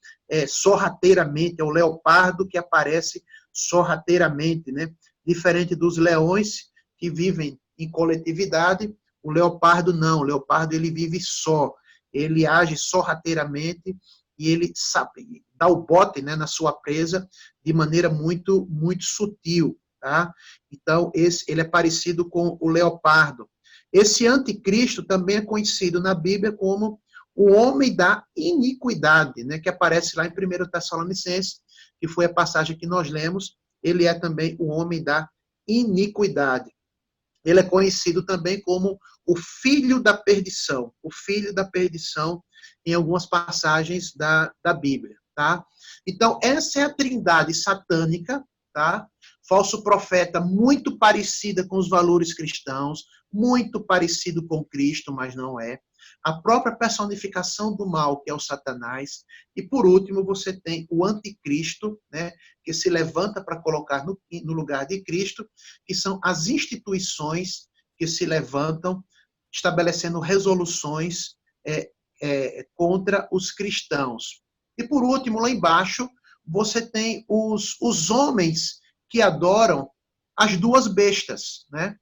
[SPEAKER 1] sorrateiramente. É o leopardo que aparece sorrateiramente, né? Diferente dos leões que vivem em coletividade, o leopardo não. O leopardo ele vive só. Ele age sorrateiramente e ele sabe, dá o bote, né, na sua presa de maneira muito, muito sutil. Tá? Então, ele é parecido com o leopardo. Esse anticristo também é conhecido na Bíblia como o homem da iniquidade, né, que aparece lá em 1 Tessalonicenses, que foi a passagem que nós lemos. Ele é também o homem da iniquidade. Ele é conhecido também como o filho da perdição. O filho da perdição em algumas passagens da Bíblia. Tá? Então, essa é a trindade satânica, tá? Falso profeta muito parecida com os valores cristãos, muito parecido com Cristo, mas não é. A própria personificação do mal, que é o Satanás. E, por último, você tem o anticristo, né, que se levanta para colocar no lugar de Cristo, que são as instituições que se levantam, estabelecendo resoluções contra os cristãos. E, por último, lá embaixo, você tem os homens que adoram as duas bestas, né?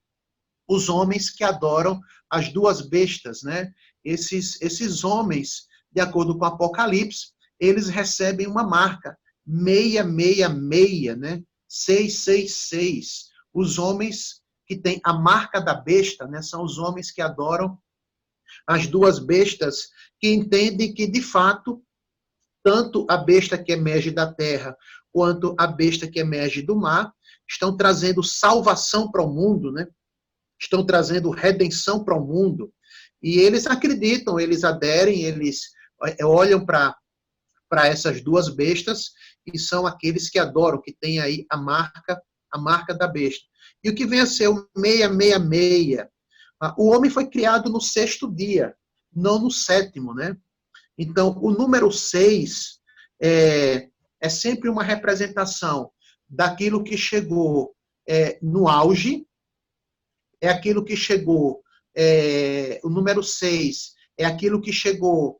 [SPEAKER 1] Os homens que adoram as duas bestas, né? Esses homens, de acordo com o Apocalipse, eles recebem uma marca, 666, né? 666. Os homens que têm a marca da besta, né? São os homens que adoram as duas bestas, que entendem que, de fato, tanto a besta que emerge da terra, quanto a besta que emerge do mar, estão trazendo salvação para o mundo, né? Estão trazendo redenção para o mundo. E eles acreditam, eles aderem, eles olham para essas duas bestas e são aqueles que adoram, que têm aí a marca da besta. E o que vem a ser o 666? O homem foi criado no 6º dia, não no 7º, né? Então, o número 6 é sempre uma representação daquilo que chegou no auge, é aquilo que chegou, o número 6 é aquilo que chegou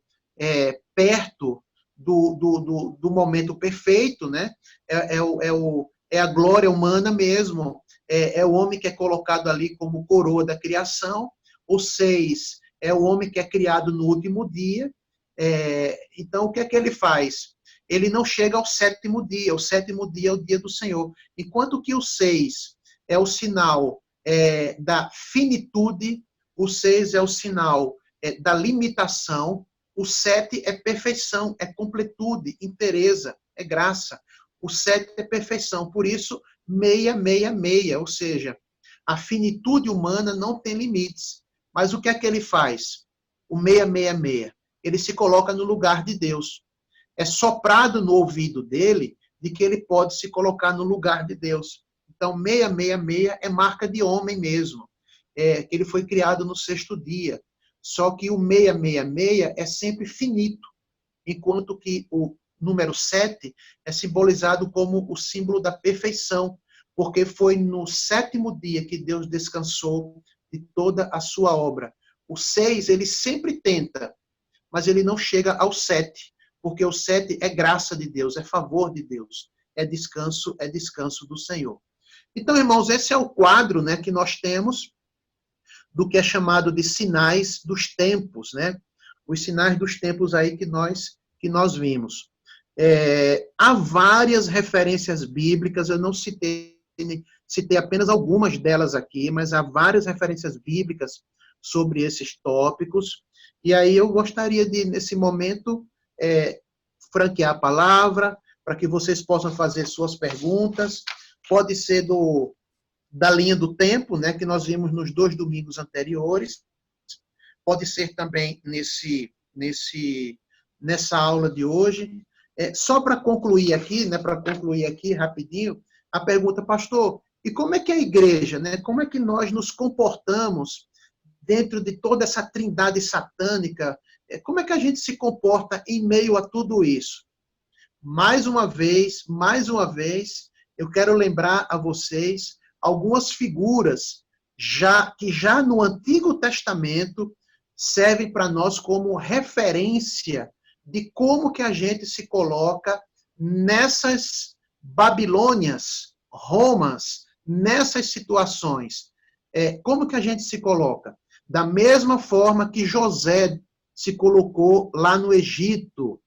[SPEAKER 1] perto do momento perfeito, né? É a glória humana mesmo, é o homem que é colocado ali como coroa da criação. O 6 é o homem que é criado no último dia. Então, o que é que ele faz? Ele não chega ao 7º dia. O 7º dia é o dia do Senhor. Enquanto que o 6 é o sinal da finitude, o 6 é o sinal da limitação, o 7 é perfeição, é completude, inteireza, é graça. O 7 é perfeição. Por isso, 666, ou seja, a finitude humana não tem limites. Mas o que é que ele faz? O 666. Ele se coloca no lugar de Deus. É soprado no ouvido dele de que ele pode se colocar no lugar de Deus. Então, 666 é marca de homem mesmo. Ele foi criado no 6º dia. Só que o 666 é sempre finito, enquanto que o número 7 é simbolizado como o símbolo da perfeição, porque foi no 7º dia que Deus descansou de toda a sua obra. O 6, ele sempre tenta, mas ele não chega ao 7, porque o 7 é graça de Deus, é favor de Deus, é descanso do Senhor. Então, irmãos, esse é o quadro, né, que nós temos do que é chamado de sinais dos tempos, né? Os sinais dos tempos aí que nós vimos. Há várias referências bíblicas, eu não citei apenas algumas delas aqui, mas há várias referências bíblicas sobre esses tópicos. E aí eu gostaria de, nesse momento, franquear a palavra, para que vocês possam fazer suas perguntas. Pode ser da linha do tempo, né, que nós vimos nos 2 domingos anteriores. Pode ser também nessa aula de hoje. Só para concluir aqui, né, rapidinho, a pergunta, pastor, e como é que a igreja, né, como é que nós nos comportamos dentro de toda essa trindade satânica? Como é que a gente se comporta em meio a tudo isso? Mais uma vez, eu quero lembrar a vocês algumas figuras que já no Antigo Testamento servem para nós como referência de como que a gente se coloca nessas Babilônias, Romas, nessas situações. Como que a gente se coloca? Da mesma forma que José se colocou lá no Egito.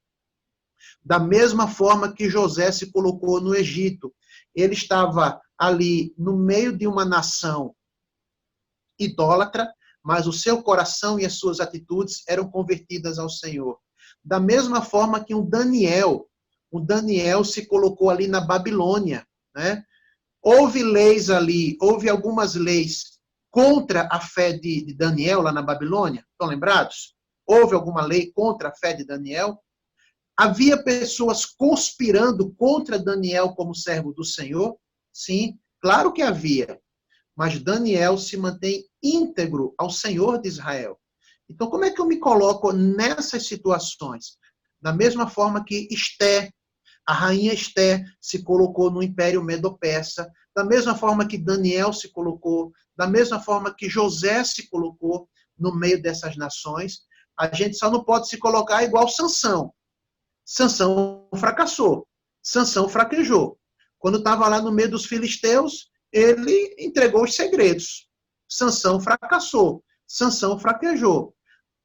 [SPEAKER 1] Da mesma forma que José se colocou no Egito. Ele estava ali no meio de uma nação idólatra, mas o seu coração e as suas atitudes eram convertidas ao Senhor. Da mesma forma que o Daniel se colocou ali na Babilônia, né? Houve leis ali, houve algumas leis contra a fé de Daniel lá na Babilônia, estão lembrados? Houve alguma lei contra a fé de Daniel? Havia pessoas conspirando contra Daniel como servo do Senhor? Sim, claro que havia. Mas Daniel se mantém íntegro ao Senhor de Israel. Então, como é que eu me coloco nessas situações? Da mesma forma que Esté, a rainha Esté, se colocou no Império Medo-Persa, da mesma forma que Daniel se colocou, da mesma forma que José se colocou no meio dessas nações, a gente só não pode se colocar igual Sansão. Sansão fracassou. Sansão fraquejou. Quando estava lá no meio dos filisteus, ele entregou os segredos. Sansão fracassou. Sansão fraquejou.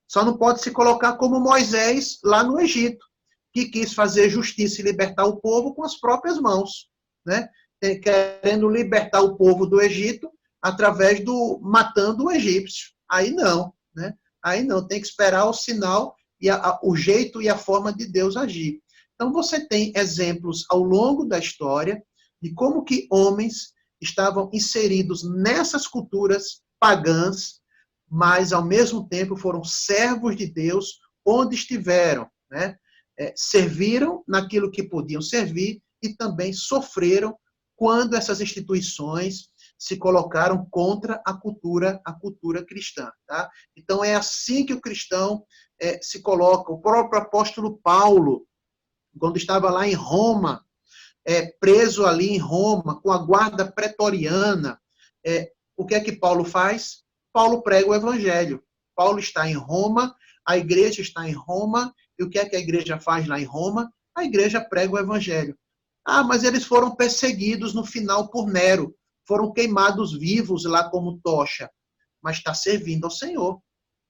[SPEAKER 1] Só não pode se colocar como Moisés lá no Egito, que quis fazer justiça e libertar o povo com as próprias mãos, né? Querendo libertar o povo do Egito através do matando o egípcio. Aí não, né? Aí não, tem que esperar o sinal e o jeito e a forma de Deus agir. Então você tem exemplos ao longo da história de como que homens estavam inseridos nessas culturas pagãs, mas ao mesmo tempo foram servos de Deus onde estiveram, né? Serviram naquilo que podiam servir e também sofreram quando essas instituições se colocaram contra a cultura cristã. Tá? Então, é assim que o cristão se coloca. O próprio apóstolo Paulo, quando estava lá em Roma, preso ali em Roma, com a guarda pretoriana, o que é que Paulo faz? Paulo prega o evangelho. Paulo está em Roma, a igreja está em Roma, e o que é que a igreja faz lá em Roma? A igreja prega o evangelho. Ah, mas eles foram perseguidos no final por Nero, foram queimados vivos lá como tocha, mas está servindo ao Senhor,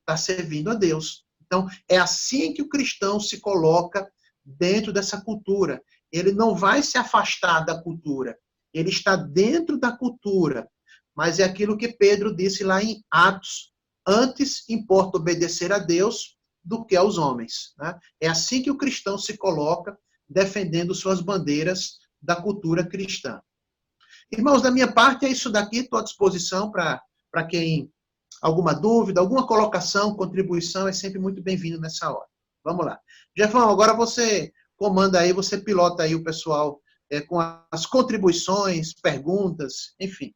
[SPEAKER 1] está servindo a Deus. Então, é assim que o cristão se coloca dentro dessa cultura. Ele não vai se afastar da cultura, ele está dentro da cultura, mas é aquilo que Pedro disse lá em Atos, antes importa obedecer a Deus do que aos homens. Né? É assim que o cristão se coloca, defendendo suas bandeiras da cultura cristã. Irmãos, da minha parte é isso daqui, estou à disposição para quem alguma dúvida, alguma colocação, contribuição, é sempre muito bem-vindo nessa hora. Vamos lá. Jefão, agora você comanda aí, você pilota aí o pessoal com as contribuições, perguntas, enfim.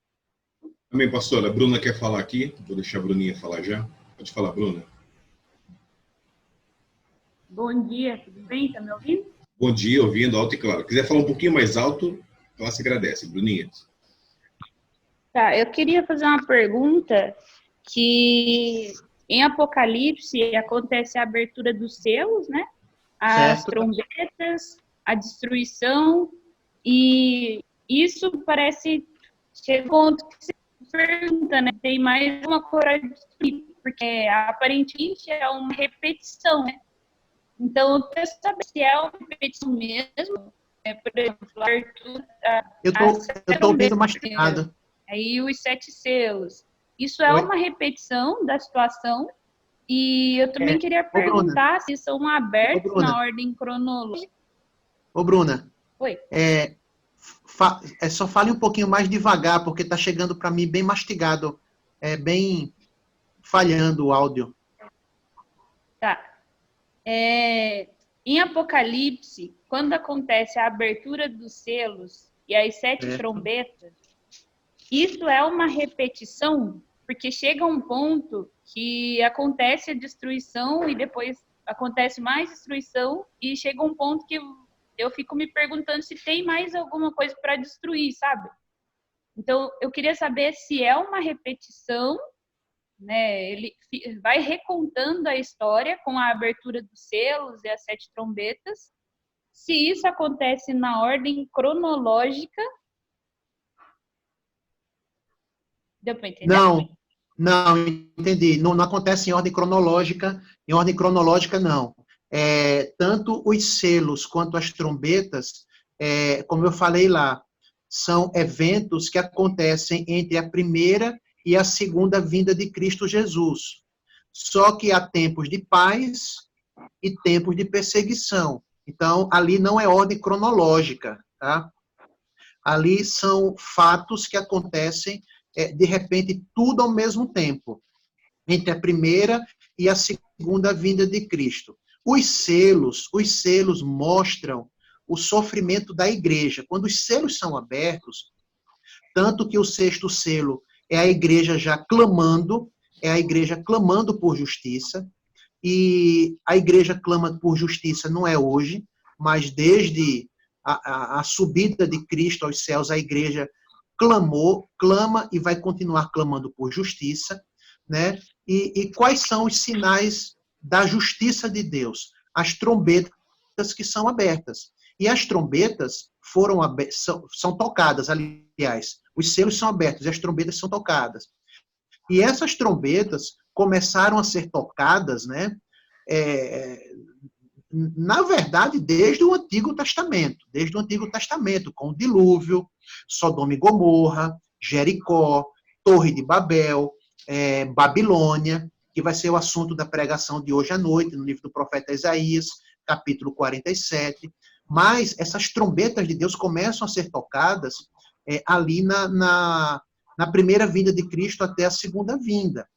[SPEAKER 2] Também, pastora, a Bruna quer falar aqui, vou deixar a Bruninha falar já. Pode falar, Bruna.
[SPEAKER 6] Bom dia, tudo bem? Está me ouvindo?
[SPEAKER 2] Bom dia, ouvindo alto e claro. Quiser falar um pouquinho mais alto, ela se agradece. Bruninha.
[SPEAKER 6] Tá, eu queria fazer uma pergunta que em Apocalipse acontece a abertura dos selos, né? As trombetas, a destruição, e isso parece chega um ponto que você pergunta, né? Tem mais uma coragem de destruir, porque aparentemente é uma repetição, né? Então, eu quero saber se é uma repetição mesmo, por exemplo, a abertura...
[SPEAKER 1] Eu estou ouvindo mastigado.
[SPEAKER 6] Aí os 7 selos. Isso é uma repetição da situação. E eu também queria perguntar se são abertos na ordem cronológica.
[SPEAKER 1] Ô, Bruna.
[SPEAKER 6] Oi.
[SPEAKER 1] Só fale um pouquinho mais devagar, porque está chegando para mim bem mastigado. Bem falhando o áudio.
[SPEAKER 6] Tá. Em Apocalipse, quando acontece a abertura dos selos e as 7 trombetas, isso é uma repetição, porque chega um ponto que acontece a destruição e depois acontece mais destruição e chega um ponto que eu fico me perguntando se tem mais alguma coisa para destruir, sabe? Então, eu queria saber se é uma repetição, né? Ele vai recontando a história com a abertura dos selos e as 7 trombetas. Se isso acontece na ordem cronológica... Deu para entender?
[SPEAKER 1] Não, entendi. Não acontece em ordem cronológica. Em ordem cronológica, não. Tanto os selos quanto as trombetas, como eu falei lá, são eventos que acontecem entre a primeira e a segunda vinda de Cristo Jesus. Só que há tempos de paz e tempos de perseguição. Então, ali não é ordem cronológica, tá? Ali são fatos que acontecem de repente, tudo ao mesmo tempo, entre a primeira e a segunda vinda de Cristo. Os selos mostram o sofrimento da igreja. Quando os selos são abertos, tanto que o 6º selo é a igreja já clamando, por justiça, e a igreja clama por justiça não é hoje, mas desde a subida de Cristo aos céus, a igreja clama e vai continuar clamando por justiça, né? E quais são os sinais da justiça de Deus? As trombetas que são abertas. E as trombetas são tocadas, aliás, os selos são abertos e as trombetas são tocadas. E essas trombetas começaram a ser tocadas, né, na verdade, desde o Antigo Testamento, com o dilúvio, Sodoma e Gomorra, Jericó, Torre de Babel, Babilônia, que vai ser o assunto da pregação de hoje à noite, no livro do profeta Isaías, capítulo 47. Mas essas trombetas de Deus começam a ser tocadas ali na primeira vinda de Cristo até a segunda vinda.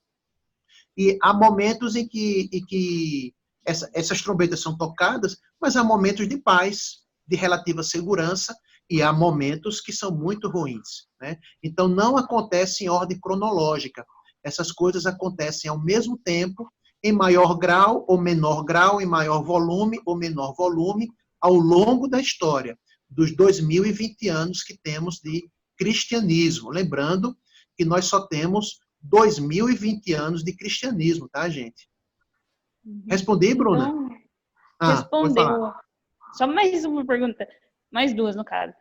[SPEAKER 1] E há momentos em que essas trombetas são tocadas, mas há momentos de paz, de relativa segurança, e há momentos que são muito ruins, né? Então, não acontece em ordem cronológica. Essas coisas acontecem ao mesmo tempo, em maior grau ou menor grau, em maior volume ou menor volume, ao longo da história, dos 2020 anos que temos de cristianismo. Lembrando que nós só temos 2020 anos de cristianismo, tá, gente? Respondi, Bruna?
[SPEAKER 6] Então, respondeu. Só mais uma pergunta. Mais duas, no caso.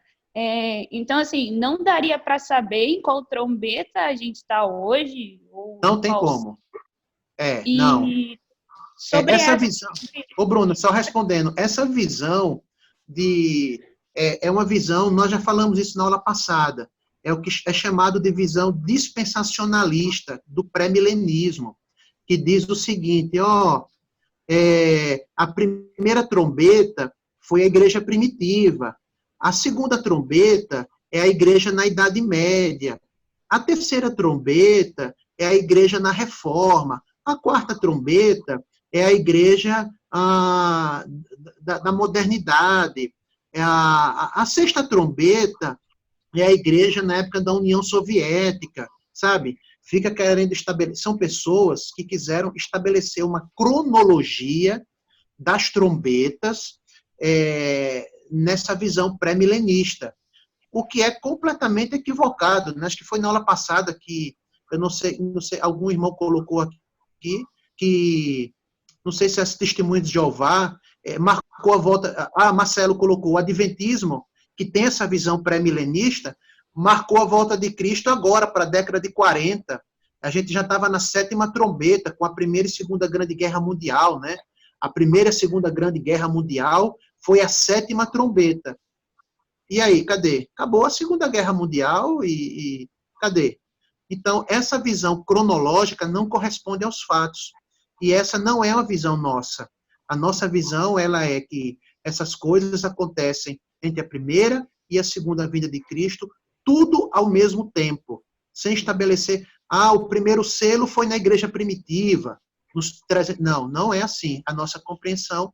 [SPEAKER 6] Então, assim, não daria para saber em qual trombeta a gente está hoje? Ou
[SPEAKER 1] não tem como. Não.
[SPEAKER 6] Sobre
[SPEAKER 1] essa visão... Ô, Bruna, só respondendo. Essa visão é uma visão, nós já falamos isso na aula passada, é o que é chamado de visão dispensacionalista do pré-milenismo, que diz o seguinte, a primeira trombeta foi a igreja primitiva, a segunda trombeta é a igreja na Idade Média, a terceira trombeta é a igreja na Reforma, a quarta trombeta é a igreja da modernidade, a sexta trombeta é a igreja na época da União Soviética, sabe? Fica querendo estabelecer. São pessoas que quiseram estabelecer uma cronologia das trombetas nessa visão pré-milenista, o que é completamente equivocado, né? Acho que foi na aula passada que, eu não sei, algum irmão colocou aqui, que, não sei se é testemunho de Jeová, marcou a volta, Marcelo colocou, o adventismo, que tem essa visão pré-milenista, marcou a volta de Cristo agora, para a década de 40. A gente já estava na sétima trombeta, com a Primeira e Segunda Grande Guerra Mundial, né? A Primeira e Segunda Grande Guerra Mundial foi a sétima trombeta. E aí, cadê? Acabou a Segunda Guerra Mundial e cadê? Então, essa visão cronológica não corresponde aos fatos. E essa não é uma visão nossa. A nossa visão, ela é que essas coisas acontecem entre a primeira e a segunda vinda de Cristo, tudo ao mesmo tempo, sem estabelecer, o primeiro selo foi na igreja primitiva. Não é assim a nossa compreensão.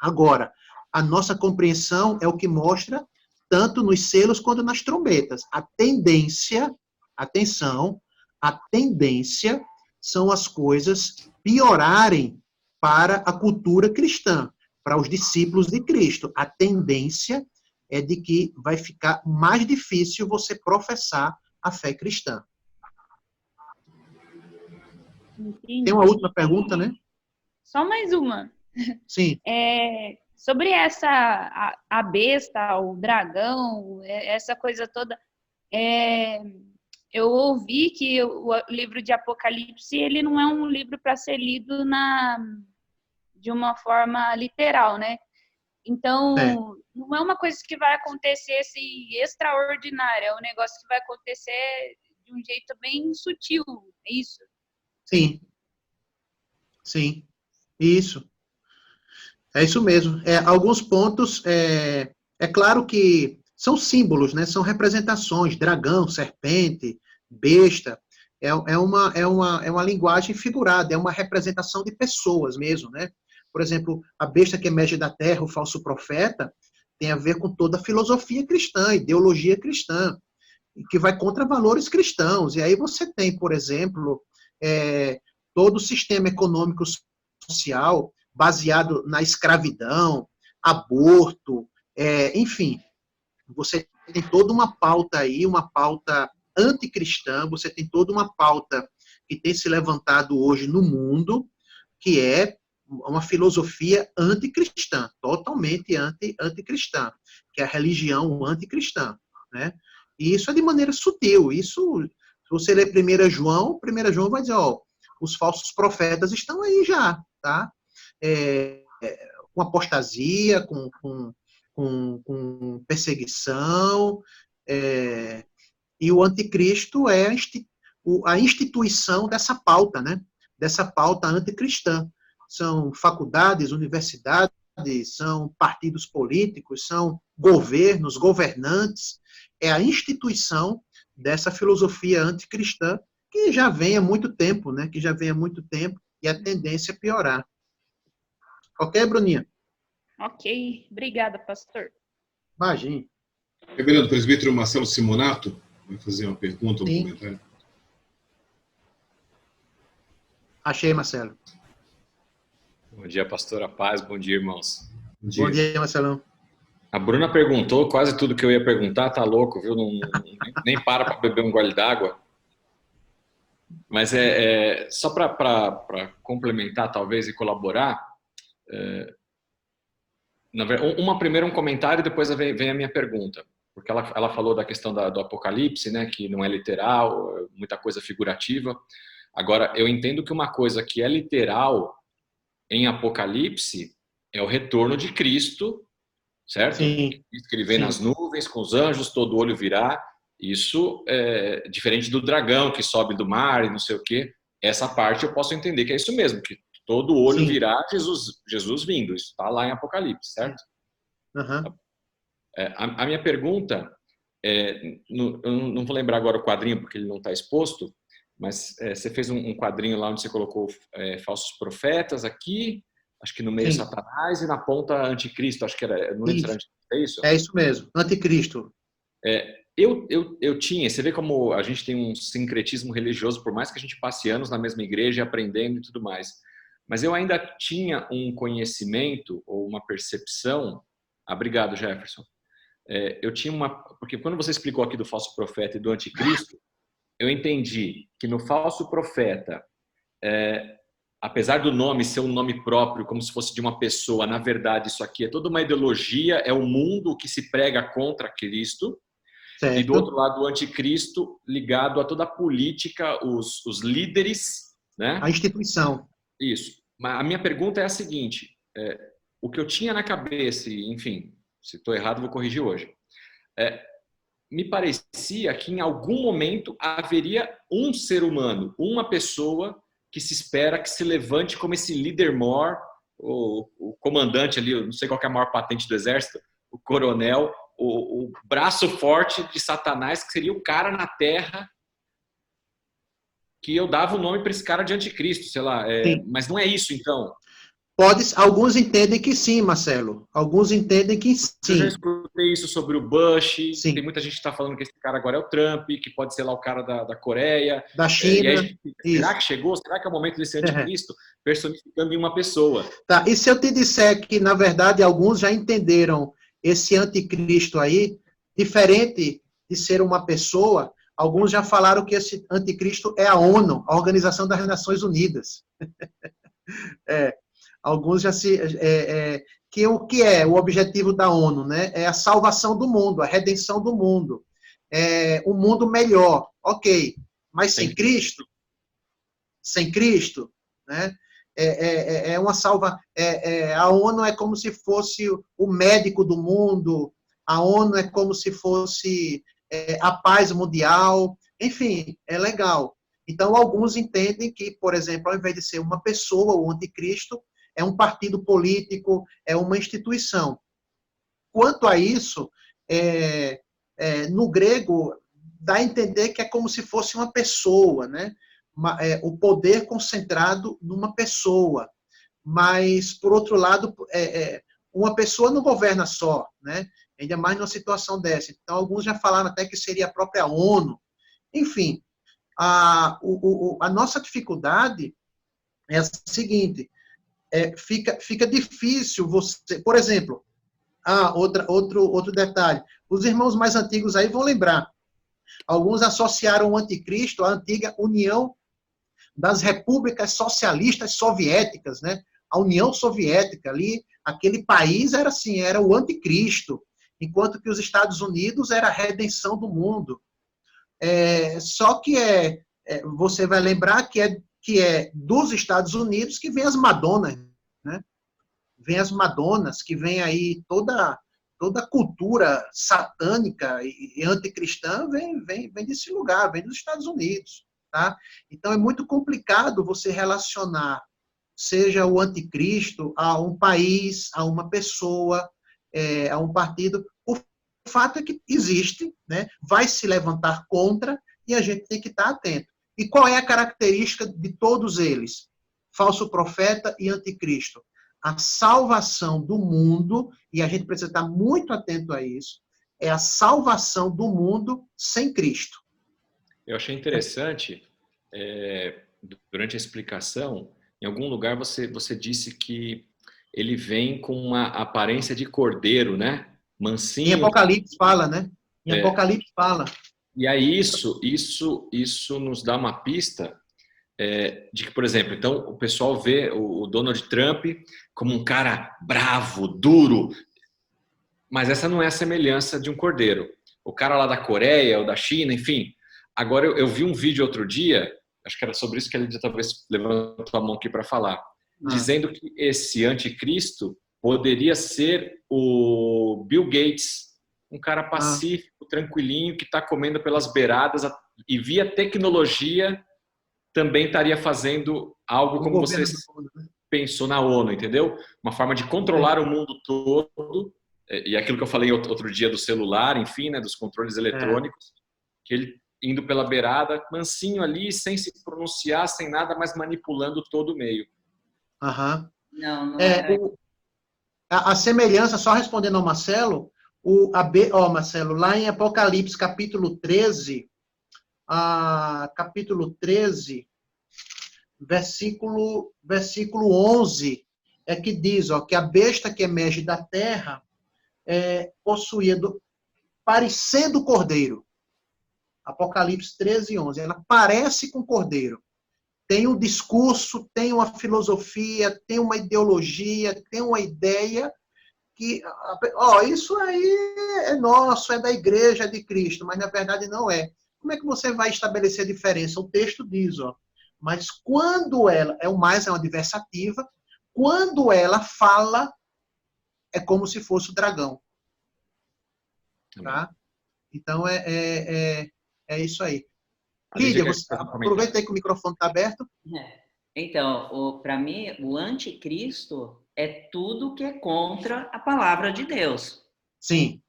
[SPEAKER 1] Agora, a nossa compreensão é o que mostra tanto nos selos quanto nas trombetas. A tendência, atenção, a tendência são as coisas piorarem para a cultura cristã, para os discípulos de Cristo. A tendência é de que vai ficar mais difícil você professar a fé cristã.
[SPEAKER 6] Entendi.
[SPEAKER 1] Tem uma última pergunta, né?
[SPEAKER 6] Só mais uma.
[SPEAKER 1] Sim.
[SPEAKER 6] Sobre a besta, o dragão, essa coisa toda, eu ouvi que o livro de Apocalipse, ele não é um livro para ser lido de uma forma literal, né? Então, não é uma coisa que vai acontecer assim, extraordinária, é um negócio que vai acontecer de um jeito bem sutil, é isso?
[SPEAKER 1] Sim. Sim. Isso. É isso mesmo. Alguns pontos, é claro que são símbolos, né? São representações, dragão, serpente, besta. É uma linguagem figurada, é uma representação de pessoas mesmo, né? Por exemplo, a besta que emerge da terra, o falso profeta, tem a ver com toda a filosofia cristã, ideologia cristã, que vai contra valores cristãos. E aí você tem, por exemplo, todo o sistema econômico social baseado na escravidão, aborto, enfim. Você tem toda uma pauta aí, uma pauta anticristã, você tem toda uma pauta que tem se levantado hoje no mundo, que é uma filosofia anticristã, totalmente anticristã, que é a religião anticristã, né? E isso é de maneira sutil. Isso, se você ler 1 João vai dizer, ó, os falsos profetas estão aí já, tá? Com apostasia, com perseguição, e o anticristo é a instituição dessa pauta, né? Dessa pauta anticristã. São faculdades, universidades, são partidos políticos, são governos, governantes. É a instituição dessa filosofia anticristã que já vem há muito tempo, né? Que já vem há muito tempo e a tendência é piorar. Ok, Bruninha?
[SPEAKER 6] Ok, obrigada, pastor.
[SPEAKER 1] Imagine.
[SPEAKER 2] Reverendo presbítero Marcelo Simonato vai fazer uma pergunta ou um
[SPEAKER 1] Sim.
[SPEAKER 2] comentário.
[SPEAKER 1] Achei, Marcelo.
[SPEAKER 7] Bom dia, pastora Paz. Bom dia, irmãos.
[SPEAKER 1] Bom dia, Marcelão.
[SPEAKER 7] A Bruna perguntou quase tudo que eu ia perguntar. Tá louco, viu? Nem para beber um gole d'água. Mas só para complementar, talvez, e colaborar. Primeiro um comentário e depois vem a minha pergunta. Porque ela falou da questão do Apocalipse, né? Que não é literal, muita coisa figurativa. Agora, eu entendo que uma coisa que é literal em Apocalipse é o retorno de Cristo, certo?
[SPEAKER 1] Sim.
[SPEAKER 7] Que ele vem
[SPEAKER 1] Sim.
[SPEAKER 7] nas nuvens, com os anjos, todo olho virá. Isso é diferente do dragão que sobe do mar e não sei o quê. Essa parte eu posso entender que é isso mesmo, que todo olho
[SPEAKER 1] Sim.
[SPEAKER 7] virá Jesus vindo. Isso está lá em Apocalipse, certo?
[SPEAKER 1] Uhum.
[SPEAKER 7] A minha pergunta, eu não vou lembrar agora o quadrinho porque ele não está exposto, mas você fez um quadrinho lá onde você colocou falsos profetas aqui, acho que no meio
[SPEAKER 1] Sim.
[SPEAKER 7] Satanás e na ponta anticristo, acho que era, não lembro se era anticristo, é isso?
[SPEAKER 1] É isso mesmo, anticristo.
[SPEAKER 7] Eu tinha, você vê como a gente tem um sincretismo religioso, por mais que a gente passe anos na mesma igreja aprendendo e tudo mais, mas eu ainda tinha um conhecimento ou uma percepção, obrigado, Jefferson, eu tinha porque quando você explicou aqui do falso profeta e do anticristo, eu entendi que no falso profeta, apesar do nome ser um nome próprio, como se fosse de uma pessoa, na verdade isso aqui é toda uma ideologia, é o mundo que se prega contra Cristo,
[SPEAKER 1] Certo.
[SPEAKER 7] e do outro lado o anticristo ligado a toda a política, os líderes, né?
[SPEAKER 1] A instituição.
[SPEAKER 7] Isso. Mas a minha pergunta é a seguinte, o que eu tinha na cabeça, e, enfim, se estou errado vou corrigir hoje, me parecia que em algum momento haveria um ser humano, uma pessoa que se espera que se levante como esse líder mor, o comandante ali, eu não sei qual que é a maior patente do exército, o coronel, o braço forte de Satanás, que seria o cara na terra que eu dava o nome para esse cara de anticristo, sei lá. Mas não é isso, então.
[SPEAKER 1] Alguns entendem que sim, Marcelo. Alguns entendem que sim.
[SPEAKER 7] Eu já escutei isso sobre o Bush.
[SPEAKER 1] Sim.
[SPEAKER 7] Tem muita gente que está falando que esse cara agora é o Trump, que pode ser lá o cara da Coreia.
[SPEAKER 1] Da China.
[SPEAKER 7] E aí, será que chegou? Será que é o momento desse anticristo personificando em uma pessoa?
[SPEAKER 1] Tá. E se eu te disser que, na verdade, alguns já entenderam esse anticristo aí, diferente de ser uma pessoa, alguns já falaram que esse anticristo é a ONU, a Organização das Nações Unidas. Alguns já que o que é o objetivo da ONU, né? É a salvação do mundo, a redenção do mundo, um mundo melhor, ok? Mas sem Cristo, né? A ONU é como se fosse o médico do mundo, a ONU é como se fosse a paz mundial, enfim, é legal. Então, alguns entendem que, por exemplo, ao invés de ser uma pessoa, o anticristo, é um partido político, é uma instituição. Quanto a isso, no grego, dá a entender que é como se fosse uma pessoa, né? O poder concentrado numa pessoa. Mas, por outro lado, uma pessoa não governa só, né? Ainda mais numa situação dessa. Então, alguns já falaram até que seria a própria ONU. Enfim, a nossa dificuldade é a seguinte, fica difícil você... Por exemplo, outro detalhe, os irmãos mais antigos aí vão lembrar, alguns associaram o anticristo à antiga União das Repúblicas Socialistas Soviéticas, né? A União Soviética ali, aquele país era assim, era o anticristo, enquanto que os Estados Unidos era a redenção do mundo. Só que você vai lembrar que é dos Estados Unidos que vem as Madonas, né? Vem as Madonas, que vem aí toda a cultura satânica e anticristã vem desse lugar, vem dos Estados Unidos, tá? Então é muito complicado você relacionar, seja o anticristo, a um país, a uma pessoa, a um partido. O fato é que existe, né? Vai se levantar contra e a gente tem que estar atento. E qual é a característica de todos eles? Falso profeta e anticristo. A salvação do mundo, e a gente precisa estar muito atento a isso, é a salvação do mundo sem Cristo.
[SPEAKER 7] Eu achei interessante, durante a explicação, em algum lugar você disse que ele vem com uma aparência de cordeiro, né? Mansinho.
[SPEAKER 1] Em Apocalipse fala, né? Em Apocalipse fala.
[SPEAKER 7] E aí isso nos dá uma pista de que, por exemplo, então o pessoal vê o Donald Trump como um cara bravo, duro, mas essa não é a semelhança de um cordeiro. O cara lá da Coreia ou da China, enfim. Agora eu vi um vídeo outro dia, acho que era sobre isso que ele talvez levantou a mão aqui para falar, dizendo que esse anticristo poderia ser o Bill Gates, um cara pacífico, tranquilinho, que está comendo pelas beiradas e via tecnologia também estaria fazendo algo como você pensou na ONU, entendeu? Uma forma de controlar o mundo todo, e aquilo que eu falei outro dia do celular, enfim, né, dos controles eletrônicos, que ele indo pela beirada, mansinho ali, sem se pronunciar, sem nada, mas manipulando todo o meio.
[SPEAKER 5] Não
[SPEAKER 1] a semelhança, só respondendo ao Marcelo, Marcelo, lá em Apocalipse, capítulo 13, versículo 11, é que diz, que a besta que emerge da terra possuía, parecendo cordeiro. Apocalipse 13, 11. Ela parece com cordeiro. Tem um discurso, tem uma filosofia, tem uma ideologia, tem uma ideia que, isso aí é nosso, é da igreja, é de Cristo, mas na verdade não é. Como é que você vai estabelecer a diferença? O texto diz, mas quando ela, é uma adversativa, quando ela fala, é como se fosse o dragão. Tá? Então, é isso aí. Lídia, aproveita aí que o microfone está aberto.
[SPEAKER 8] Então, para mim, o anticristo é tudo que é contra a palavra de Deus.
[SPEAKER 1] Sim.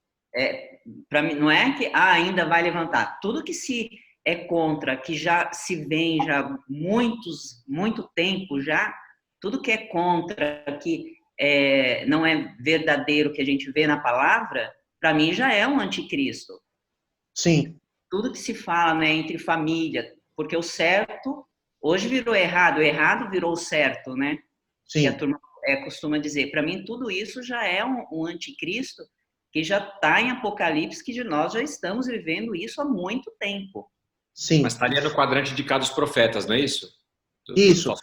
[SPEAKER 8] Para mim, não é que ainda vai levantar. Tudo que se é contra, que já se vem já muito tempo já, tudo que é contra, que não é verdadeiro que a gente vê na palavra, para mim já é um anticristo.
[SPEAKER 1] Sim.
[SPEAKER 8] Tudo que se fala, né, entre família, porque o certo hoje virou errado, o errado virou certo, né?
[SPEAKER 1] Sim.
[SPEAKER 8] Que a turma costuma dizer. Para mim, tudo isso já é um anticristo que já está em Apocalipse, que nós já estamos vivendo isso há muito tempo.
[SPEAKER 1] Sim.
[SPEAKER 7] Mas estaria no quadrante de cada profetas, não é isso?
[SPEAKER 1] Isso.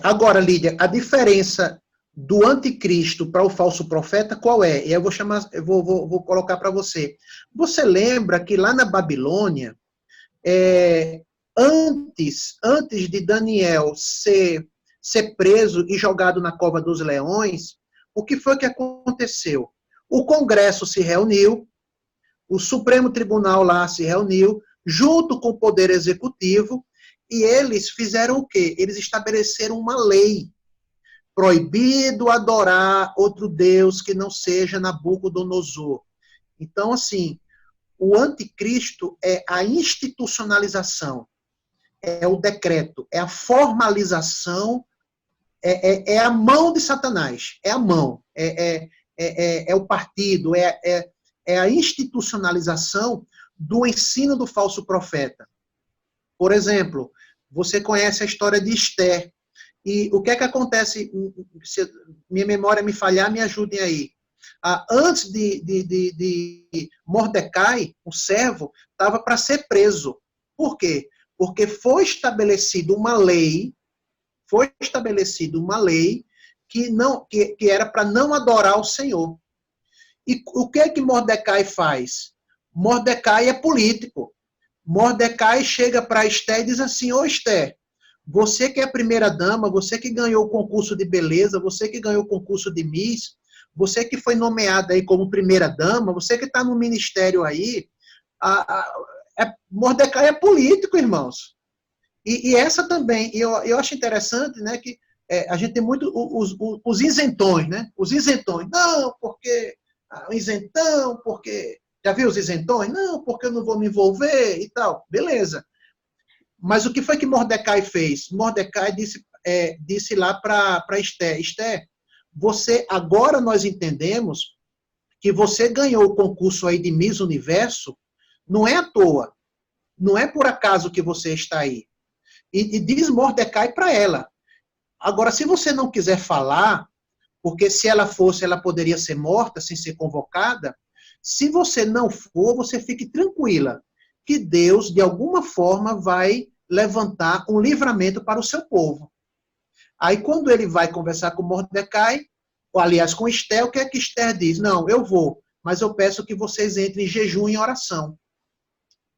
[SPEAKER 1] Agora, Lídia, a diferença do anticristo para o falso profeta, qual é? Eu vou colocar para você. Você lembra que lá na Babilônia, antes de Daniel ser preso e jogado na cova dos leões, o que foi que aconteceu? O Congresso se reuniu, o Supremo Tribunal lá se reuniu, junto com o Poder Executivo, e eles fizeram o quê? Eles estabeleceram uma lei. Proibido adorar outro Deus que não seja Nabucodonosor. Então, assim, o anticristo é a institucionalização, é o decreto, é a formalização, é a mão de Satanás, é a mão, é o partido, é a institucionalização do ensino do falso profeta. Por exemplo, você conhece a história de Esther. E o que é que acontece? Se minha memória me falhar, me ajudem aí. Antes de Mordecai, o servo, estava para ser preso. Por quê? Porque foi estabelecida uma lei foi estabelecida uma lei que era para não adorar o Senhor. E o que é que Mordecai faz? Mordecai é político. Mordecai chega para Esther e diz assim: ô Esther, você que é a primeira dama, você que ganhou o concurso de beleza, você que ganhou o concurso de Miss, você que foi nomeada aí como primeira dama, você que está no ministério aí, Mordecai é político, irmãos. E essa também, eu acho interessante, né, que a gente tem muito os isentões, né? Os isentões. Não, porque o isentão, porque... Já viu os isentões? Não, porque eu não vou me envolver e tal. Beleza. Mas o que foi que Mordecai fez? Mordecai disse lá para Esther: Esther, agora nós entendemos que você ganhou o concurso aí de Miss Universo, não é à toa. Não é por acaso que você está aí. E diz Mordecai para ela: agora, se você não quiser falar, porque se ela fosse, ela poderia ser morta sem ser convocada, se você não for, você fique tranquila, que Deus, de alguma forma, vai levantar um livramento para o seu povo. Aí, quando ele vai conversar com Mordecai, ou aliás, com Esther, o que é que Esther diz? Não, eu vou, mas eu peço que vocês entrem em jejum e oração.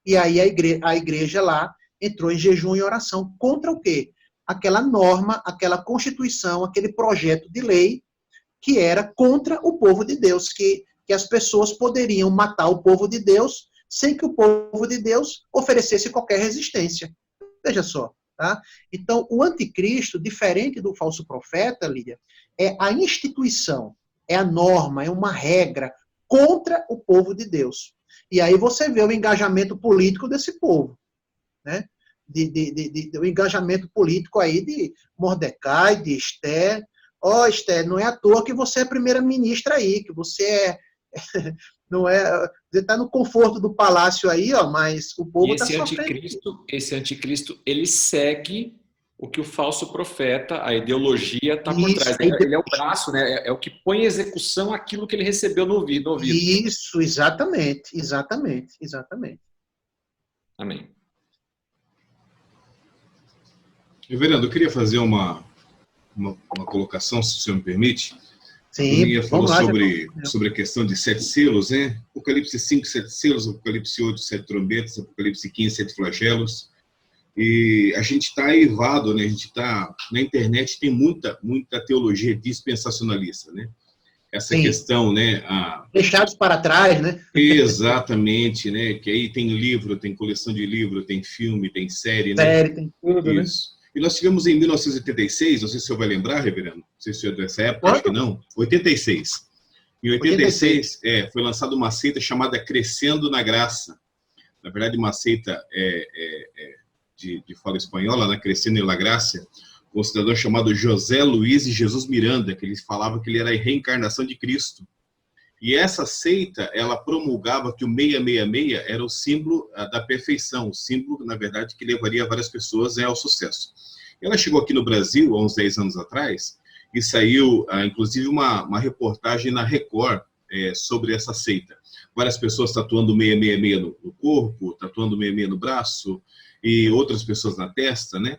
[SPEAKER 1] E aí a igreja lá entrou em jejum e oração. Contra o quê? Aquela norma, aquela constituição, aquele projeto de lei que era contra o povo de Deus, que as pessoas poderiam matar o povo de Deus sem que o povo de Deus oferecesse qualquer resistência. Veja só. Tá? Então, o anticristo, diferente do falso profeta, Lídia, é a instituição, é a norma, é uma regra contra o povo de Deus. E aí você vê o engajamento político desse povo, né? O engajamento político aí de Mordecai, de Esther. Ó, Esther, não é à toa que você é primeira-ministra aí, que você não é, você está no conforto do palácio aí, ó, mas o povo está sofrendo.
[SPEAKER 7] Esse anticristo, ele segue o que o falso profeta, a ideologia está por trás. Ele é o braço, né? É o que põe em execução aquilo que ele recebeu no ouvido.
[SPEAKER 1] Isso, exatamente.
[SPEAKER 7] Amém.
[SPEAKER 2] Reverendo, eu queria fazer uma colocação, se o senhor me permite.
[SPEAKER 1] Sim,
[SPEAKER 2] eu falou sobre a questão de 7 selos, né? Apocalipse 5, 7 selos, Apocalipse 8, 7 trombetas, Apocalipse 15, 7 flagelos. E a gente está aivado, né? A gente está... Na internet tem muita teologia dispensacionalista, né? Essa Sim. questão, né?
[SPEAKER 1] Deixados para trás, né?
[SPEAKER 2] Exatamente, né? Que aí tem livro, tem coleção de livro, tem filme, tem série, né?
[SPEAKER 1] Série, tem tudo,
[SPEAKER 2] Isso. Né? E nós tivemos em 1986, não sei se o senhor vai lembrar, reverendo, não sei se o senhor é dessa época, acho que não, 86. Em 86, foi lançada uma seita chamada Crescendo na Graça. Na verdade, uma seita de fala espanhola, né? Crescendo na Graça, com um cidadão chamado José Luiz e Jesus Miranda, que ele falava que ele era a reencarnação de Cristo. E essa seita, ela promulgava que o 666 era o símbolo da perfeição, o símbolo, na verdade, que levaria várias pessoas ao sucesso. Ela chegou aqui no Brasil, há uns 10 anos atrás, e saiu, inclusive, uma reportagem na Record sobre essa seita. Várias pessoas tatuando 666 no corpo, tatuando 666 no braço, e outras pessoas na testa, né?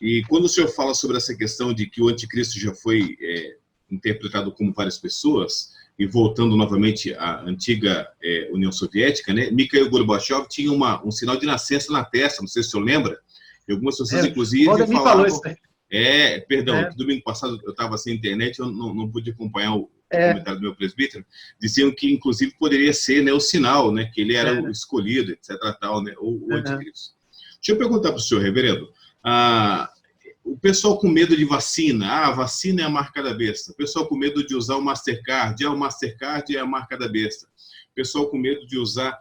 [SPEAKER 2] E quando o senhor fala sobre essa questão de que o anticristo já foi interpretado como várias pessoas, e voltando novamente à antiga União Soviética, né? Mikhail Gorbachev tinha um sinal de nascença na testa, não sei se o senhor lembra, e algumas pessoas, inclusive, falavam... domingo passado eu estava sem internet, eu não pude acompanhar o comentário do meu presbítero, diziam que, inclusive, poderia ser, né, o sinal, né, que ele era o escolhido, etc., tal, né, o anticristo. Deixa eu perguntar para o senhor, reverendo, o pessoal com medo de vacina, a vacina é a marca da besta. O pessoal com medo de usar o Mastercard, o Mastercard é a marca da besta. O pessoal com medo de usar...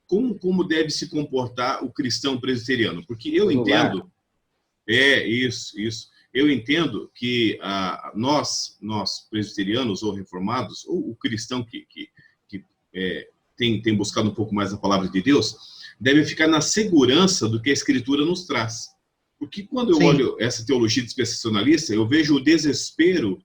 [SPEAKER 2] Como deve se comportar o cristão presbiteriano? Porque eu entendo... Isso. Eu entendo que nós presbiterianos ou reformados, ou o cristão que tem buscado um pouco mais a palavra de Deus, deve ficar na segurança do que a Escritura nos traz. Porque quando eu olho essa teologia dispensacionalista, eu vejo o desespero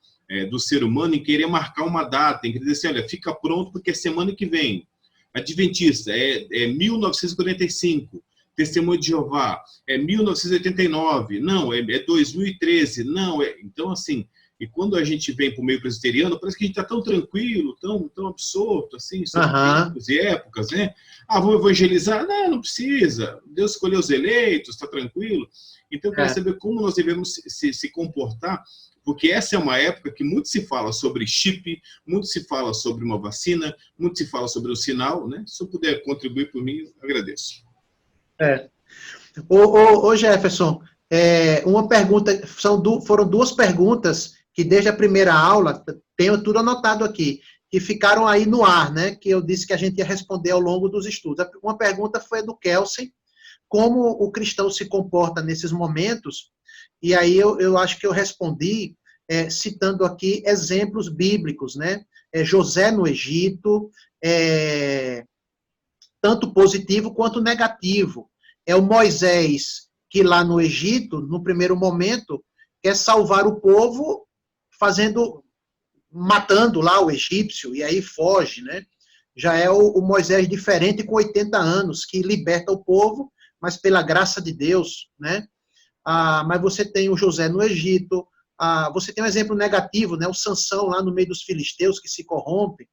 [SPEAKER 2] do ser humano em querer marcar uma data, em querer dizer assim, olha, fica pronto porque é semana que vem. Adventista, é 1945. Testemunho de Jeová, é 1989, não, é 2013, não, então assim, e quando a gente vem para o meio presbiteriano, parece que a gente está tão tranquilo, tão absorto, assim, sobre tempos e épocas, né? Ah, vou evangelizar? Não precisa, Deus escolheu os eleitos, está tranquilo. Então, eu quero saber como nós devemos se comportar, porque essa é uma época que muito se fala sobre chip, muito se fala sobre uma vacina, muito se fala sobre o sinal, né? Se eu puder contribuir por mim, eu agradeço.
[SPEAKER 1] Ô Jefferson, uma pergunta, foram duas perguntas que desde a primeira aula, tenho tudo anotado aqui, que ficaram aí no ar, né? Que eu disse que a gente ia responder ao longo dos estudos. Uma pergunta foi a do Kelsen, como o cristão se comporta nesses momentos, e aí eu acho que eu respondi citando aqui exemplos bíblicos, né? José no Egito, tanto positivo quanto negativo. É o Moisés que lá no Egito, no primeiro momento, quer salvar o povo matando lá o egípcio, e aí foge, né? Já é o Moisés diferente com 80 anos, que liberta o povo, mas pela graça de Deus, né? Mas você tem o José no Egito, você tem um exemplo negativo, né? O Sansão lá no meio dos filisteus que se corrompe,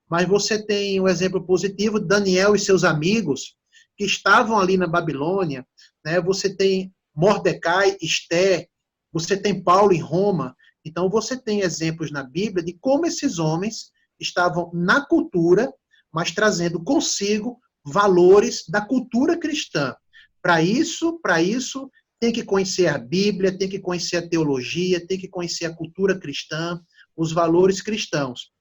[SPEAKER 1] mas você tem um exemplo positivo, Daniel e seus amigos, que estavam ali na Babilônia, né? Você tem Mordecai, Esther, você tem Paulo em Roma. Então, você tem exemplos na Bíblia de como esses homens estavam na cultura, mas trazendo consigo valores da cultura cristã. Para isso, tem que conhecer a Bíblia, tem que conhecer a teologia, tem que conhecer a cultura cristã, os valores cristãos,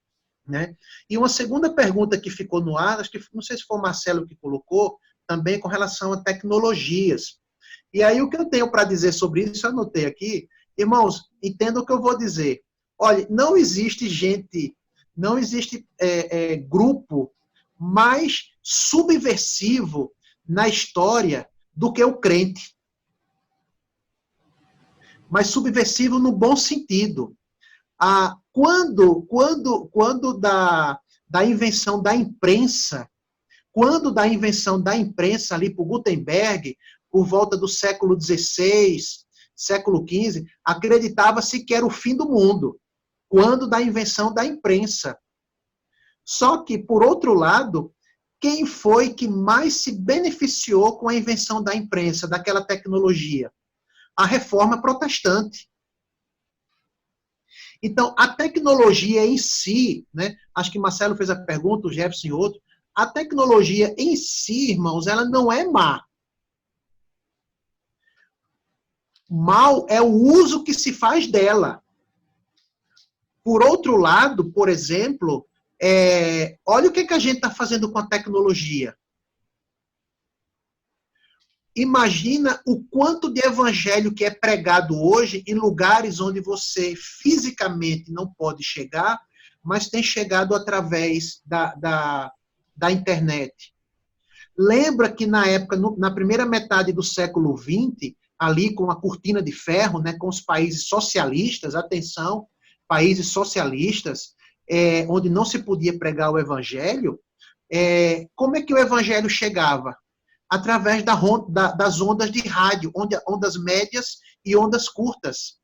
[SPEAKER 1] né? E uma segunda pergunta que ficou no ar, acho que não sei se foi o Marcelo que colocou, também com relação a tecnologias. E aí o que eu tenho para dizer sobre isso, eu anotei aqui, irmãos, entendam o que eu vou dizer. Olha, não existe grupo mais subversivo na história do que o crente. Mas subversivo no bom sentido. Quando da invenção da imprensa, ali por Gutenberg, por volta do século XVI, século XV, acreditava-se que era o fim do mundo, quando da invenção da imprensa. Só que, por outro lado, quem foi que mais se beneficiou com a invenção da imprensa, daquela tecnologia? A Reforma Protestante. Então, a tecnologia em si, né, acho que Marcelo fez a pergunta, o Jefferson e outro, a tecnologia em si, irmãos, ela não é má. Mal é o uso que se faz dela. Por outro lado, por exemplo, olha o que a gente está fazendo com a tecnologia. Imagina o quanto de evangelho que é pregado hoje em lugares onde você fisicamente não pode chegar, mas tem chegado através da internet. Lembra que na época, na primeira metade do século XX, ali com a cortina de ferro, né, com os países socialistas, atenção, países socialistas, onde não se podia pregar o evangelho, como é que o evangelho chegava? Através das ondas de rádio, ondas médias e ondas curtas.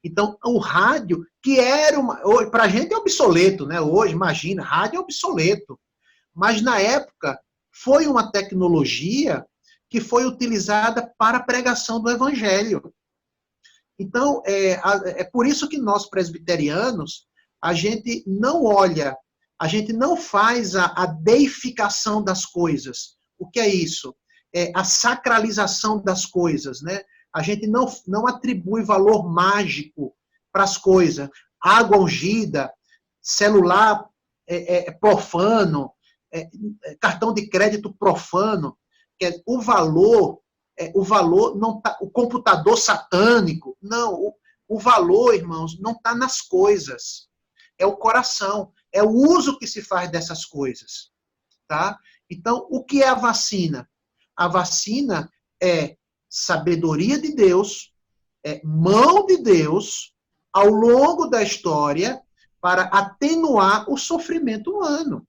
[SPEAKER 1] Então, o rádio, que era para a gente é obsoleto, né? Hoje, imagina, rádio é obsoleto. Mas, na época, foi uma tecnologia que foi utilizada para a pregação do evangelho. Então, é por isso que nós, presbiterianos, a gente não olha, a gente não faz a deificação das coisas. O que é isso? É a sacralização das coisas, né? A gente não atribui valor mágico para as coisas. Água ungida, celular profano, cartão de crédito profano. O valor não tá, o computador satânico. Não, o valor, irmãos, não está nas coisas. É o coração, é o uso que se faz dessas coisas. Tá? Então, o que é a vacina? A vacina é sabedoria de Deus, mão de Deus, ao longo da história, para atenuar o sofrimento humano.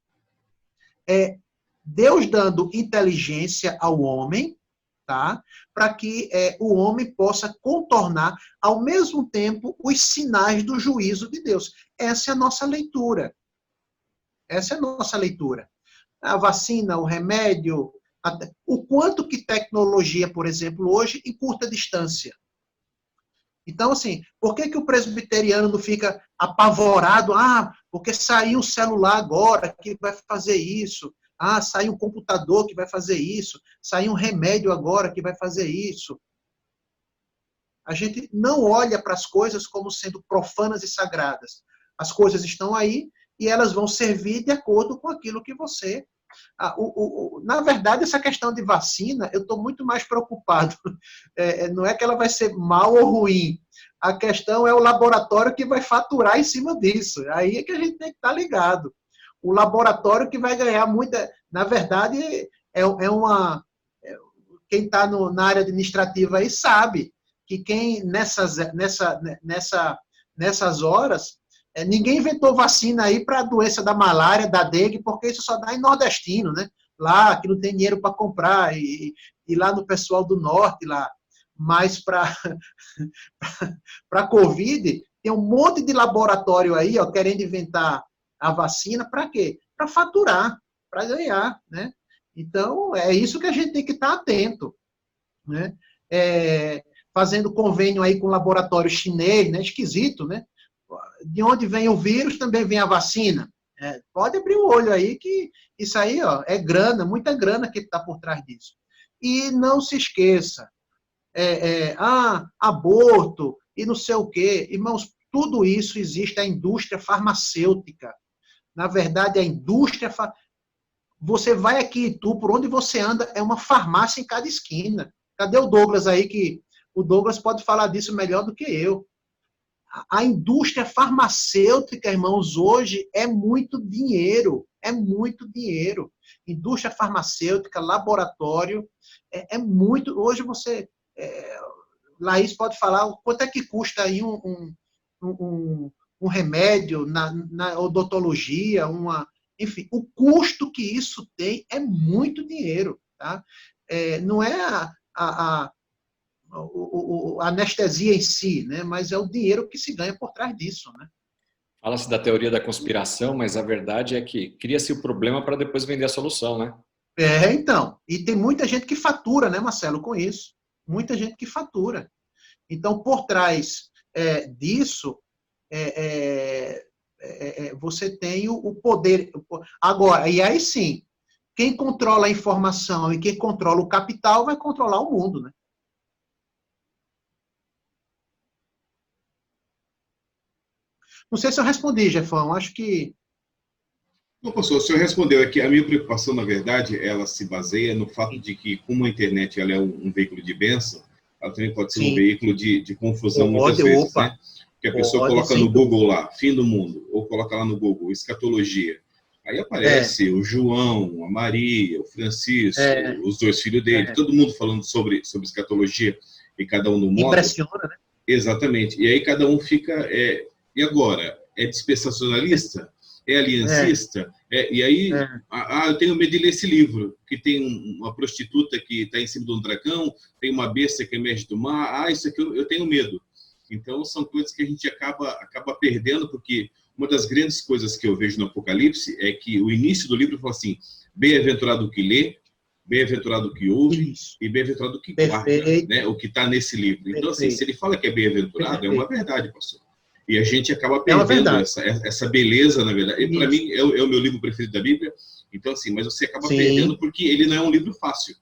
[SPEAKER 1] Deus dando inteligência ao homem, tá? Para que o homem possa contornar, ao mesmo tempo, os sinais do juízo de Deus. Essa é a nossa leitura. Essa é a nossa leitura. A vacina, o remédio, o quanto que tecnologia, por exemplo, hoje, encurta a distância. Então, assim, por que o presbiteriano não fica apavorado? Porque saiu um celular agora que vai fazer isso. Saiu um computador que vai fazer isso. Saiu um remédio agora que vai fazer isso. A gente não olha para as coisas como sendo profanas e sagradas. As coisas estão aí e elas vão servir de acordo com aquilo que você... Na verdade, essa questão de vacina, eu estou muito mais preocupado. Não é que ela vai ser mal ou ruim. A questão é o laboratório que vai faturar em cima disso. Aí é que a gente tem que estar ligado. O laboratório que vai ganhar muita... Na verdade, quem está na área administrativa aí sabe que quem nessas horas... Ninguém inventou vacina aí para a doença da malária, da dengue, porque isso só dá em nordestino, né? Lá, que não tem dinheiro para comprar, e lá no pessoal do norte, lá. Mas para a Covid, tem um monte de laboratório aí, ó, querendo inventar a vacina, para quê? Para faturar, para ganhar, né? Então, é isso que a gente tem que estar atento, né? Fazendo convênio aí com o laboratório chinês, né? Esquisito, né? De onde vem o vírus, também vem a vacina. Pode abrir o olho aí, que isso aí, ó, é grana, muita grana que está por trás disso. E não se esqueça, aborto e não sei o quê. Irmãos, tudo isso existe a indústria farmacêutica. Na verdade, a indústria... Você vai aqui em Itu, por onde você anda, é uma farmácia em cada esquina. Cadê o Douglas aí, que o Douglas pode falar disso melhor do que eu. A indústria farmacêutica, irmãos, hoje é muito dinheiro. É muito dinheiro. Indústria farmacêutica, laboratório, é muito... Hoje você... Laís pode falar quanto é que custa aí um remédio na odontologia, enfim, o custo que isso tem é muito dinheiro. Tá? Não é a anestesia em si, né? Mas é o dinheiro que se ganha por trás disso, né?
[SPEAKER 7] Fala-se da teoria da conspiração, mas a verdade é que cria-se o problema para depois vender a solução, né?
[SPEAKER 1] Então. E tem muita gente que fatura, né, Marcelo, com isso. Muita gente que fatura. Então, por trás disso, você tem o poder. Agora, e aí sim, quem controla a informação e quem controla o capital vai controlar o mundo, né? Não sei se eu respondi, Jefão, acho que...
[SPEAKER 2] Não, pastor, o senhor respondeu aqui. A minha preocupação, na verdade, ela se baseia no fato de que, como a internet ela é um veículo de bênção, ela também pode ser um veículo de confusão muitas vezes, né? Que a pessoa coloca no Google lá, fim do mundo, ou coloca lá no Google, escatologia. Aí aparece o João, a Maria, o Francisco, os dois filhos dele, todo mundo falando sobre escatologia, e cada um no modo.
[SPEAKER 1] Impressiona, né?
[SPEAKER 2] Exatamente. E aí cada um fica... E agora? É dispensacionalista? É aliancista? E aí, eu tenho medo de ler esse livro, que tem uma prostituta que está em cima de um dragão, tem uma besta que emerge do mar. Isso aqui eu tenho medo. Então, são coisas que a gente acaba perdendo, porque uma das grandes coisas que eu vejo no Apocalipse é que o início do livro fala assim: bem-aventurado o que lê, bem-aventurado o que ouve e bem-aventurado o que guarda, né? O que está nesse livro. Então, assim, se ele fala que é bem-aventurado, é uma verdade, pastor. E a gente acaba perdendo essa beleza, na verdade. E para mim, é o meu livro preferido da Bíblia. Então, assim, mas você acaba perdendo porque ele não é um livro fácil,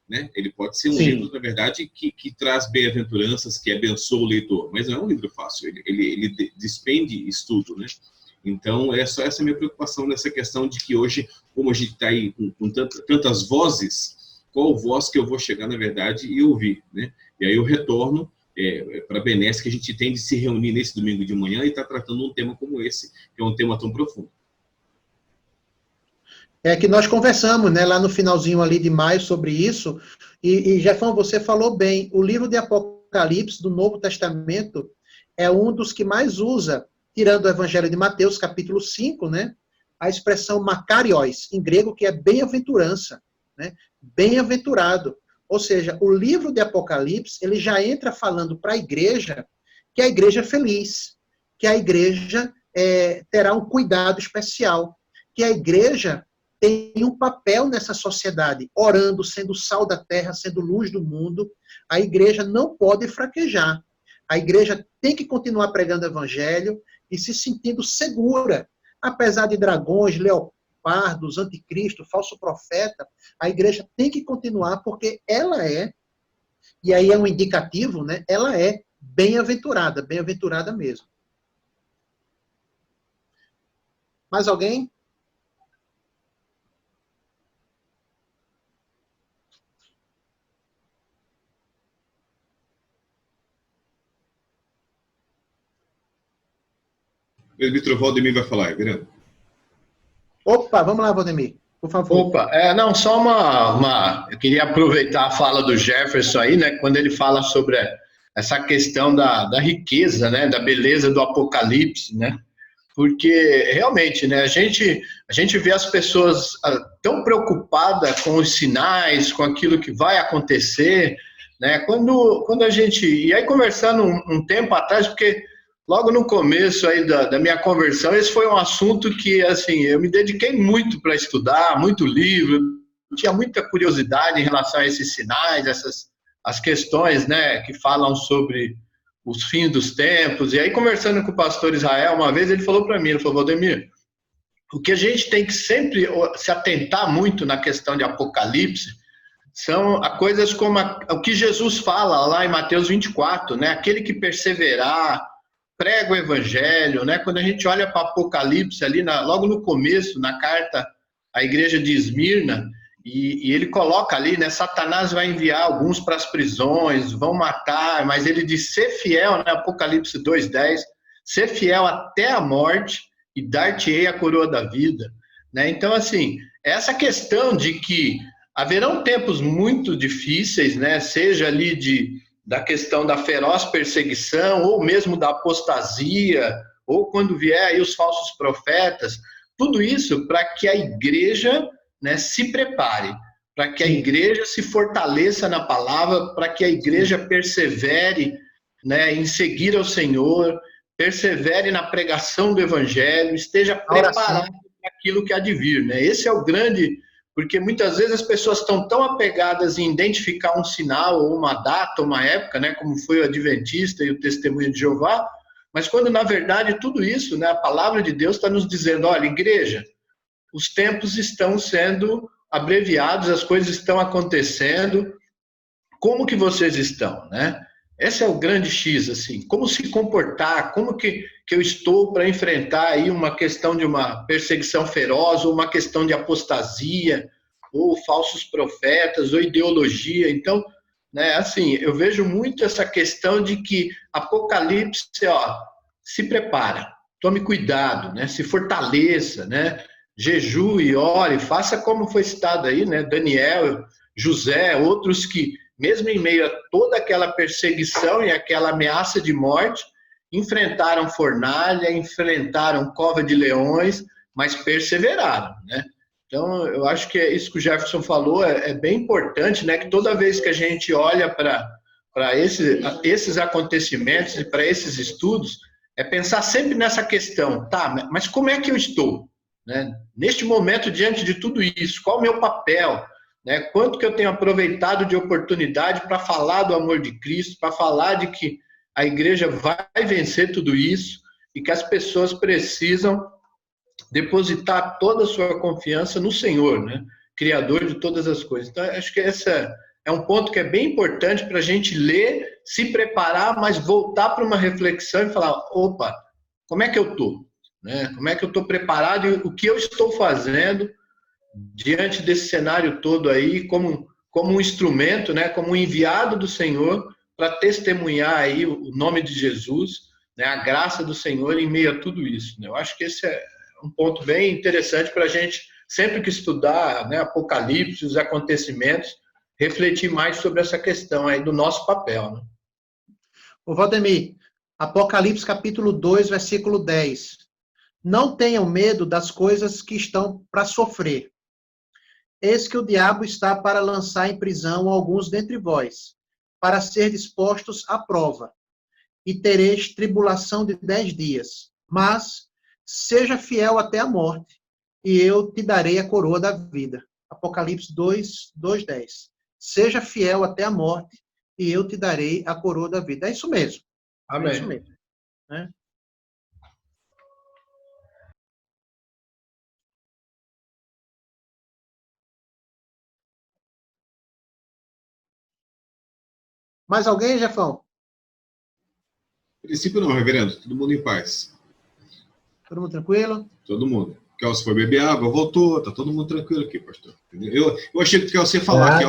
[SPEAKER 2] né? Ele pode ser um livro, na verdade, que traz bem-aventuranças, que abençoa o leitor, mas não é um livro fácil. Ele despende estudo, né? Então, é só essa minha preocupação nessa questão de que hoje, como a gente está aí com tantas vozes, qual voz que eu vou chegar, na verdade, e ouvir, né? E aí eu retorno para a Benesse, que a gente tem de se reunir nesse domingo de manhã e estar tratando um tema como esse, que é um tema tão profundo.
[SPEAKER 1] É que nós conversamos, né, lá no finalzinho ali de maio sobre isso, e Jefão, você falou bem, o livro de Apocalipse do Novo Testamento é um dos que mais usa, tirando o Evangelho de Mateus, capítulo 5, né, a expressão makarios, em grego, que é bem-aventurança, né? Bem-aventurado. Ou seja, o livro de Apocalipse, ele já entra falando para a igreja que a igreja é feliz, que a igreja terá um cuidado especial, que a igreja tem um papel nessa sociedade, orando, sendo sal da terra, sendo luz do mundo. A igreja não pode fraquejar. A igreja tem que continuar pregando o evangelho e se sentindo segura. Apesar de dragões, leopardos, anticristo, falso profeta, a igreja tem que continuar porque ela é, e aí é um indicativo, né? Ela é bem-aventurada mesmo. Mais alguém?
[SPEAKER 2] O presbítero Valdemir vai falar, Verano.
[SPEAKER 1] Opa, vamos lá, Valdemir, por favor.
[SPEAKER 9] Opa, não, só eu queria aproveitar a fala do Jefferson aí, né, quando ele fala sobre essa questão da riqueza, né, da beleza do Apocalipse, né, porque realmente, né, a gente vê as pessoas tão preocupadas com os sinais, com aquilo que vai acontecer, né, quando a gente, e aí conversando um tempo atrás, porque logo no começo aí da minha conversão, esse foi um assunto que, assim, eu me dediquei muito para estudar, muito livro, tinha muita curiosidade em relação a esses sinais, as questões, né, que falam sobre os fins dos tempos. E aí, conversando com o pastor Israel, uma vez ele falou para mim, ele falou: Valdemir, o que a gente tem que sempre se atentar muito na questão de Apocalipse são coisas como o que Jesus fala lá em Mateus 24, né, aquele que perseverar, prega o evangelho, né? Quando a gente olha para Apocalipse ali, logo no começo, na carta à igreja de Esmirna, e ele coloca ali, né? Satanás vai enviar alguns para as prisões, vão matar, mas ele diz: ser fiel, né? Apocalipse 2:10, ser fiel até a morte e dar-te-ei a coroa da vida, né? Então, assim, essa questão de que haverão tempos muito difíceis, né? Seja ali da questão da feroz perseguição, ou mesmo da apostasia, ou quando vier aí os falsos profetas, tudo isso para que a igreja, né, se prepare, para que a igreja se fortaleça na palavra, para que a igreja persevere, né, em seguir ao Senhor, persevere na pregação do evangelho, esteja preparado para aquilo que há de vir, né? Esse é o grande... Porque muitas vezes as pessoas estão tão apegadas em identificar um sinal, ou uma data, ou uma época, né, como foi o Adventista e o Testemunho de Jeová, mas quando, na verdade, tudo isso, né, a palavra de Deus está nos dizendo: olha, igreja, os tempos estão sendo abreviados, as coisas estão acontecendo, como que vocês estão, né? Esse é o grande X, assim, como se comportar, como que eu estou para enfrentar aí uma questão de uma perseguição feroz, ou uma questão de apostasia, ou falsos profetas, ou ideologia. Então, né, assim, eu vejo muito essa questão de que Apocalipse, se prepara, tome cuidado, né, se fortaleça, né, jejue, ore, faça como foi citado aí, né, Daniel, José, outros que, mesmo em meio a toda aquela perseguição e aquela ameaça de morte, enfrentaram fornalha, enfrentaram cova de leões, mas perseveraram, né? Então, eu acho que isso que o Jefferson falou é bem importante, né? Que toda vez que a gente olha para esses acontecimentos e para esses estudos, é pensar sempre nessa questão: tá, mas como é que eu estou, né? Neste momento, diante de tudo isso, qual o meu papel? Né? Quanto que eu tenho aproveitado de oportunidade para falar do amor de Cristo, para falar de que a igreja vai vencer tudo isso e que as pessoas precisam depositar toda a sua confiança no Senhor, né? Criador de todas as coisas. Então, acho que esse é um ponto que é bem importante para a gente ler, se preparar, mas voltar para uma reflexão e falar: opa, como é que eu estou? Né? Como é que eu estou preparado e o que eu estou fazendo diante desse cenário todo aí, como um instrumento, né, como um enviado do Senhor para testemunhar aí o nome de Jesus, né, a graça do Senhor em meio a tudo isso, né? Eu acho que esse é um ponto bem interessante para a gente, sempre que estudar, né, Apocalipse, os acontecimentos, refletir mais sobre essa questão aí do nosso papel, né?
[SPEAKER 1] Ô Valdemir, Apocalipse capítulo 2, versículo 10. Não tenham medo das coisas que estão para sofrer. Eis que o diabo está para lançar em prisão alguns dentre vós, para ser dispostos à prova, e tereis tribulação de 10 dias. Mas seja fiel até a morte, e eu te darei a coroa da vida. Apocalipse 2:10. Seja fiel até a morte, e eu te darei a coroa da vida. É isso mesmo.
[SPEAKER 9] Amém.
[SPEAKER 1] É isso mesmo. Né? Mais alguém, Jefão?
[SPEAKER 2] A princípio não, reverendo. Todo mundo em paz.
[SPEAKER 1] Todo mundo tranquilo?
[SPEAKER 2] Todo mundo. O Kelso foi beber água, voltou. Tá todo mundo tranquilo aqui, pastor. Eu achei que o Kelso ia falar.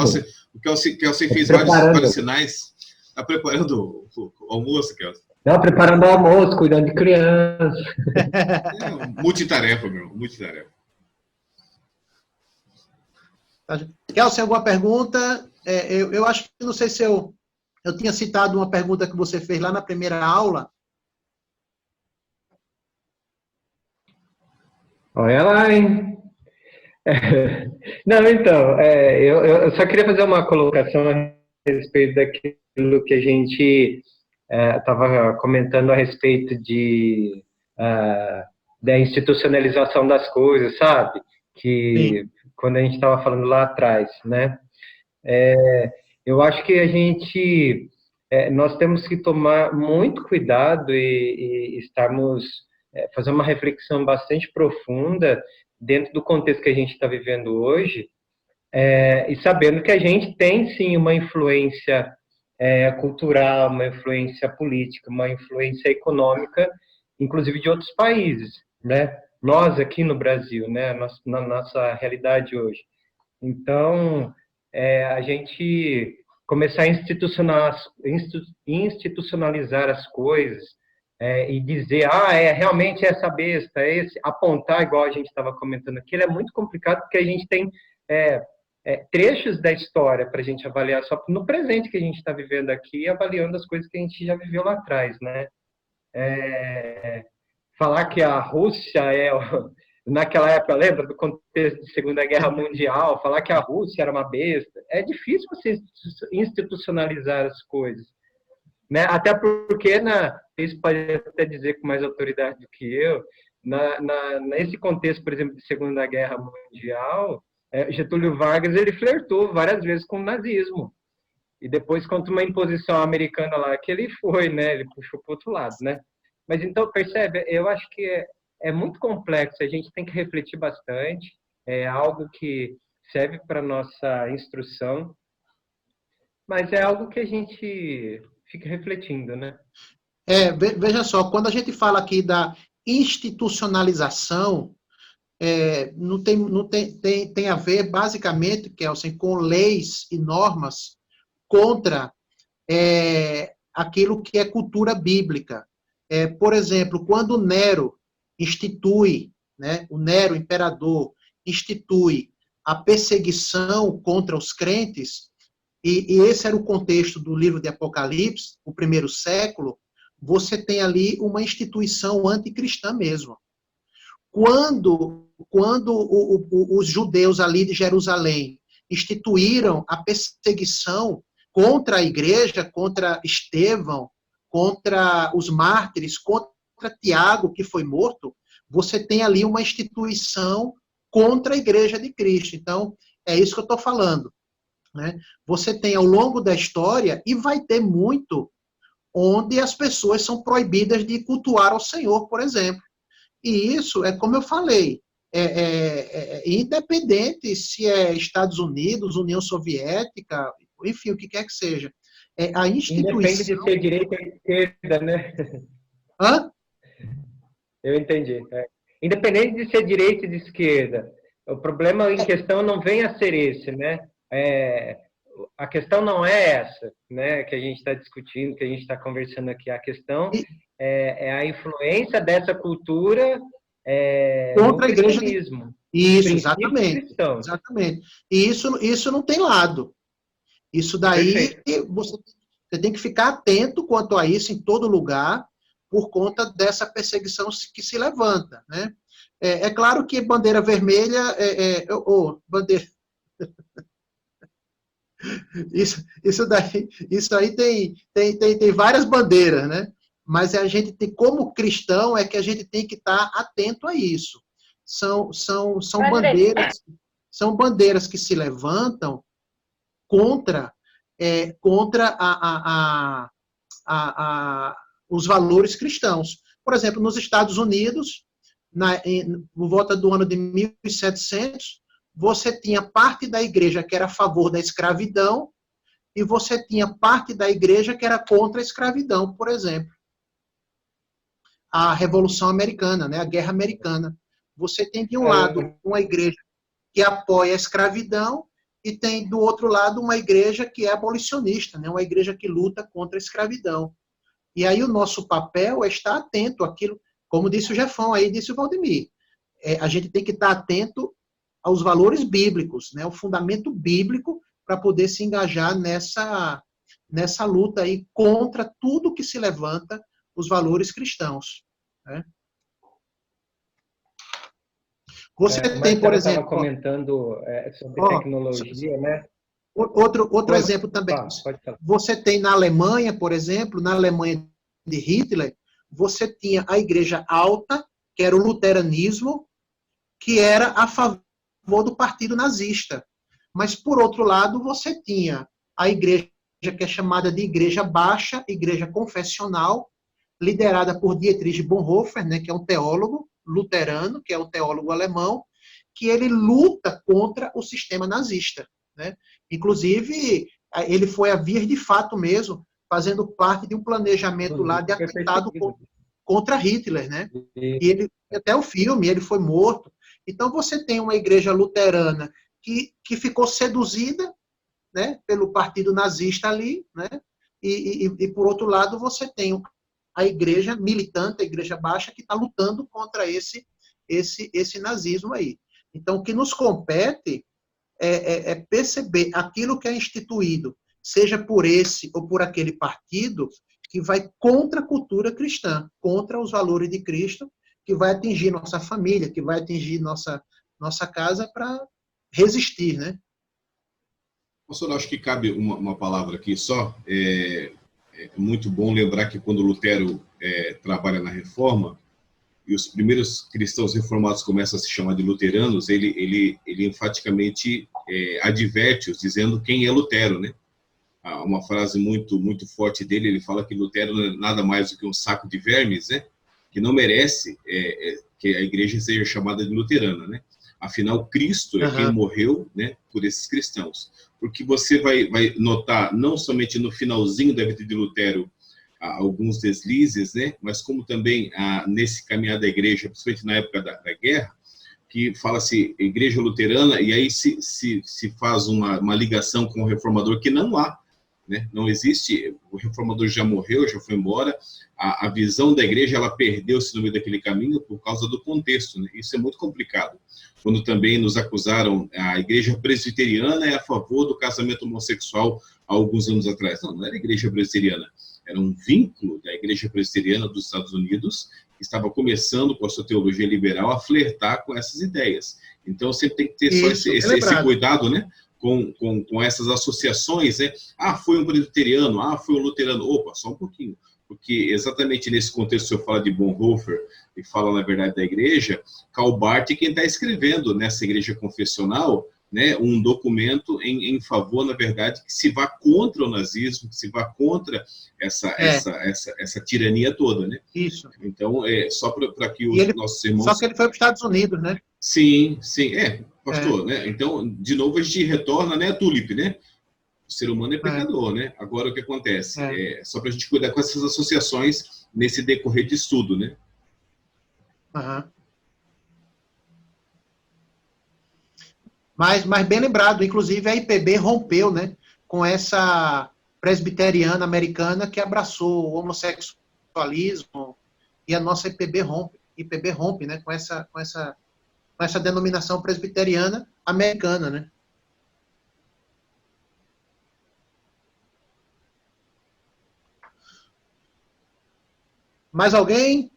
[SPEAKER 2] O Kelso fez vários sinais. Tá preparando o almoço, Kelso?
[SPEAKER 10] Não, preparando o almoço, cuidando de criança.
[SPEAKER 2] Multitarefa, meu. Multitarefa.
[SPEAKER 1] Kelso, alguma pergunta? Eu acho que, não sei se eu tinha citado uma pergunta que você fez lá na primeira aula.
[SPEAKER 10] Olha lá, hein? Não, então, eu só queria fazer uma colocação a respeito daquilo que a gente estava comentando a respeito da institucionalização das coisas, sabe? Que quando a gente estava falando lá atrás, né? Eu acho que nós temos que tomar muito cuidado e fazer uma reflexão bastante profunda dentro do contexto que a gente está vivendo hoje, e sabendo que a gente tem, sim, uma influência cultural, uma influência política, uma influência econômica, inclusive de outros países, né? Nós aqui no Brasil, né? Na nossa realidade hoje. Então, a gente começar a institucionalizar as coisas e dizer, realmente essa besta, apontar, igual a gente estava comentando aqui, ele é muito complicado porque a gente tem trechos da história para a gente avaliar só no presente que a gente está vivendo aqui, avaliando as coisas que a gente já viveu lá atrás, né? Falar que a Rússia naquela época, lembra do contexto de Segunda Guerra Mundial, falar que a Rússia era uma besta, é difícil você institucionalizar as coisas, né? Até porque, isso pode até dizer com mais autoridade do que eu, nesse contexto, por exemplo, de Segunda Guerra Mundial, Getúlio Vargas, ele flertou várias vezes com o nazismo, e depois contra uma imposição americana lá, que ele foi, né? Ele puxou para o outro lado, né? Mas então, percebe, eu acho que é muito complexo, a gente tem que refletir bastante, é algo que serve para a nossa instrução, mas é algo que a gente fica refletindo, né?
[SPEAKER 1] Veja só, quando a gente fala aqui da institucionalização, tem a ver, basicamente, Kelsen, com leis e normas contra aquilo que é cultura bíblica. Por exemplo, quando Nero institui, né, o Nero, imperador, institui a perseguição contra os crentes, e esse era o contexto do livro de Apocalipse, o primeiro século, você tem ali uma instituição anticristã mesmo. Quando os judeus ali de Jerusalém instituíram a perseguição contra a igreja, contra Estevão, contra os mártires, contra Tiago, que foi morto, você tem ali uma instituição contra a igreja de Cristo. Então, é isso que eu estou falando, né? Você tem ao longo da história, e vai ter muito, onde as pessoas são proibidas de cultuar ao Senhor, por exemplo. E isso é como eu falei, independente se é Estados Unidos, União Soviética, enfim, o que quer que seja. A instituição...
[SPEAKER 10] Independe de ser direita ou esquerda, né?
[SPEAKER 1] Hã?
[SPEAKER 10] Eu entendi. Independente de ser direita e de esquerda, o problema em questão não vem a ser esse, né? A questão não é essa, né? Que a gente está discutindo, que a gente está conversando aqui. A questão é a influência dessa cultura
[SPEAKER 1] contra
[SPEAKER 10] no
[SPEAKER 1] a igreja.
[SPEAKER 10] cristianismo.
[SPEAKER 1] Isso, exatamente. E isso não tem lado. Isso daí, você tem que ficar atento quanto a isso em todo lugar, por conta dessa perseguição que se levanta, né? É claro que bandeira vermelha, bandeira, isso aí tem várias bandeiras, né? Mas a gente tem, como cristão, é que a gente tem que estar atento a isso. São bandeiras que se levantam contra os valores cristãos. Por exemplo, nos Estados Unidos, por volta do ano de 1700, você tinha parte da igreja que era a favor da escravidão e você tinha parte da igreja que era contra a escravidão, por exemplo. A Revolução Americana, né, a Guerra Americana. Você tem, de um lado, uma igreja que apoia a escravidão e tem, do outro lado, uma igreja que é abolicionista, né, uma igreja que luta contra a escravidão. E aí o nosso papel é estar atento àquilo, como disse o Jefão, aí disse o Valdemir. A gente tem que estar atento aos valores bíblicos, né, o fundamento bíblico, para poder se engajar nessa luta aí contra tudo que se levanta os valores cristãos, né? Você tem, por exemplo...
[SPEAKER 10] estava comentando sobre tecnologia, né?
[SPEAKER 1] Outro exemplo também.
[SPEAKER 10] Pode falar.
[SPEAKER 1] Você tem na Alemanha, por exemplo, na Alemanha de Hitler, você tinha a igreja alta, que era o luteranismo, que era a favor do partido nazista. Mas, por outro lado, você tinha a igreja que é chamada de igreja baixa, igreja confessional, liderada por Dietrich Bonhoeffer, né, que é um teólogo luterano, que é um teólogo alemão, que ele luta contra o sistema nazista, né? Inclusive, ele foi a vir de fato mesmo, fazendo parte de um planejamento lá de atentado contra Hitler, né? E ele, até o filme, ele foi morto. Então, você tem uma igreja luterana que ficou seduzida, né, pelo partido nazista ali, né? E por outro lado, você tem a igreja militante, a igreja baixa, que está lutando contra esse nazismo aí. Então, o que nos compete é perceber aquilo que é instituído, seja por esse ou por aquele partido, que vai contra a cultura cristã, contra os valores de Cristo, que vai atingir nossa família, que vai atingir nossa casa para resistir, né?
[SPEAKER 2] Pastor, acho que cabe uma palavra aqui só. É muito bom lembrar que quando Lutero trabalha na Reforma, e os primeiros cristãos reformados começam a se chamar de luteranos, ele enfaticamente adverte-os, dizendo quem é Lutero, né? Uma frase muito, muito forte dele, ele fala que Lutero não é nada mais do que um saco de vermes, né? Que não merece que a igreja seja chamada de luterana, né? Afinal, Cristo é quem morreu, né, por esses cristãos. Porque você vai notar, não somente no finalzinho da vida de Lutero, alguns deslizes, né, mas como também nesse caminhar da igreja, principalmente na época da guerra, que fala-se igreja luterana, e aí se faz uma ligação com o reformador que não há, né? Não existe, o reformador já morreu, já foi embora, a visão da igreja ela perdeu-se no meio daquele caminho por causa do contexto, né? Isso é muito complicado. Quando também nos acusaram, a igreja presbiteriana é a favor do casamento homossexual há alguns anos atrás. Não era a igreja presbiteriana, era um vínculo da igreja presbiteriana dos Estados Unidos, que estava começando com a sua teologia liberal a flertar com essas ideias. Então sempre tem que ter só esse cuidado, né? Com essas associações, né? Foi um presbiteriano, foi um luterano. Opa, só um pouquinho. Porque exatamente nesse contexto, se eu falo de Bonhoeffer e fala, na verdade, da igreja, Karl Barth é quem está escrevendo nessa igreja confessional, né, um documento em favor, na verdade, que se vá contra o nazismo, que se vá contra essa tirania toda, né?
[SPEAKER 1] Isso.
[SPEAKER 2] Então, só para que os nossos irmãos...
[SPEAKER 1] Só que ele foi para os Estados Unidos, né?
[SPEAKER 2] Sim, pastor, né? Então, de novo, a gente retorna, né, a Tulip, né? O ser humano é pecador, né? Agora, o que acontece? Só para a gente cuidar com essas associações nesse decorrer de estudo, né?
[SPEAKER 1] Mas bem lembrado, inclusive a IPB rompeu, né, com essa presbiteriana americana que abraçou o homossexualismo, e a nossa IPB rompe, né, com essa denominação presbiteriana americana, né? Mais alguém?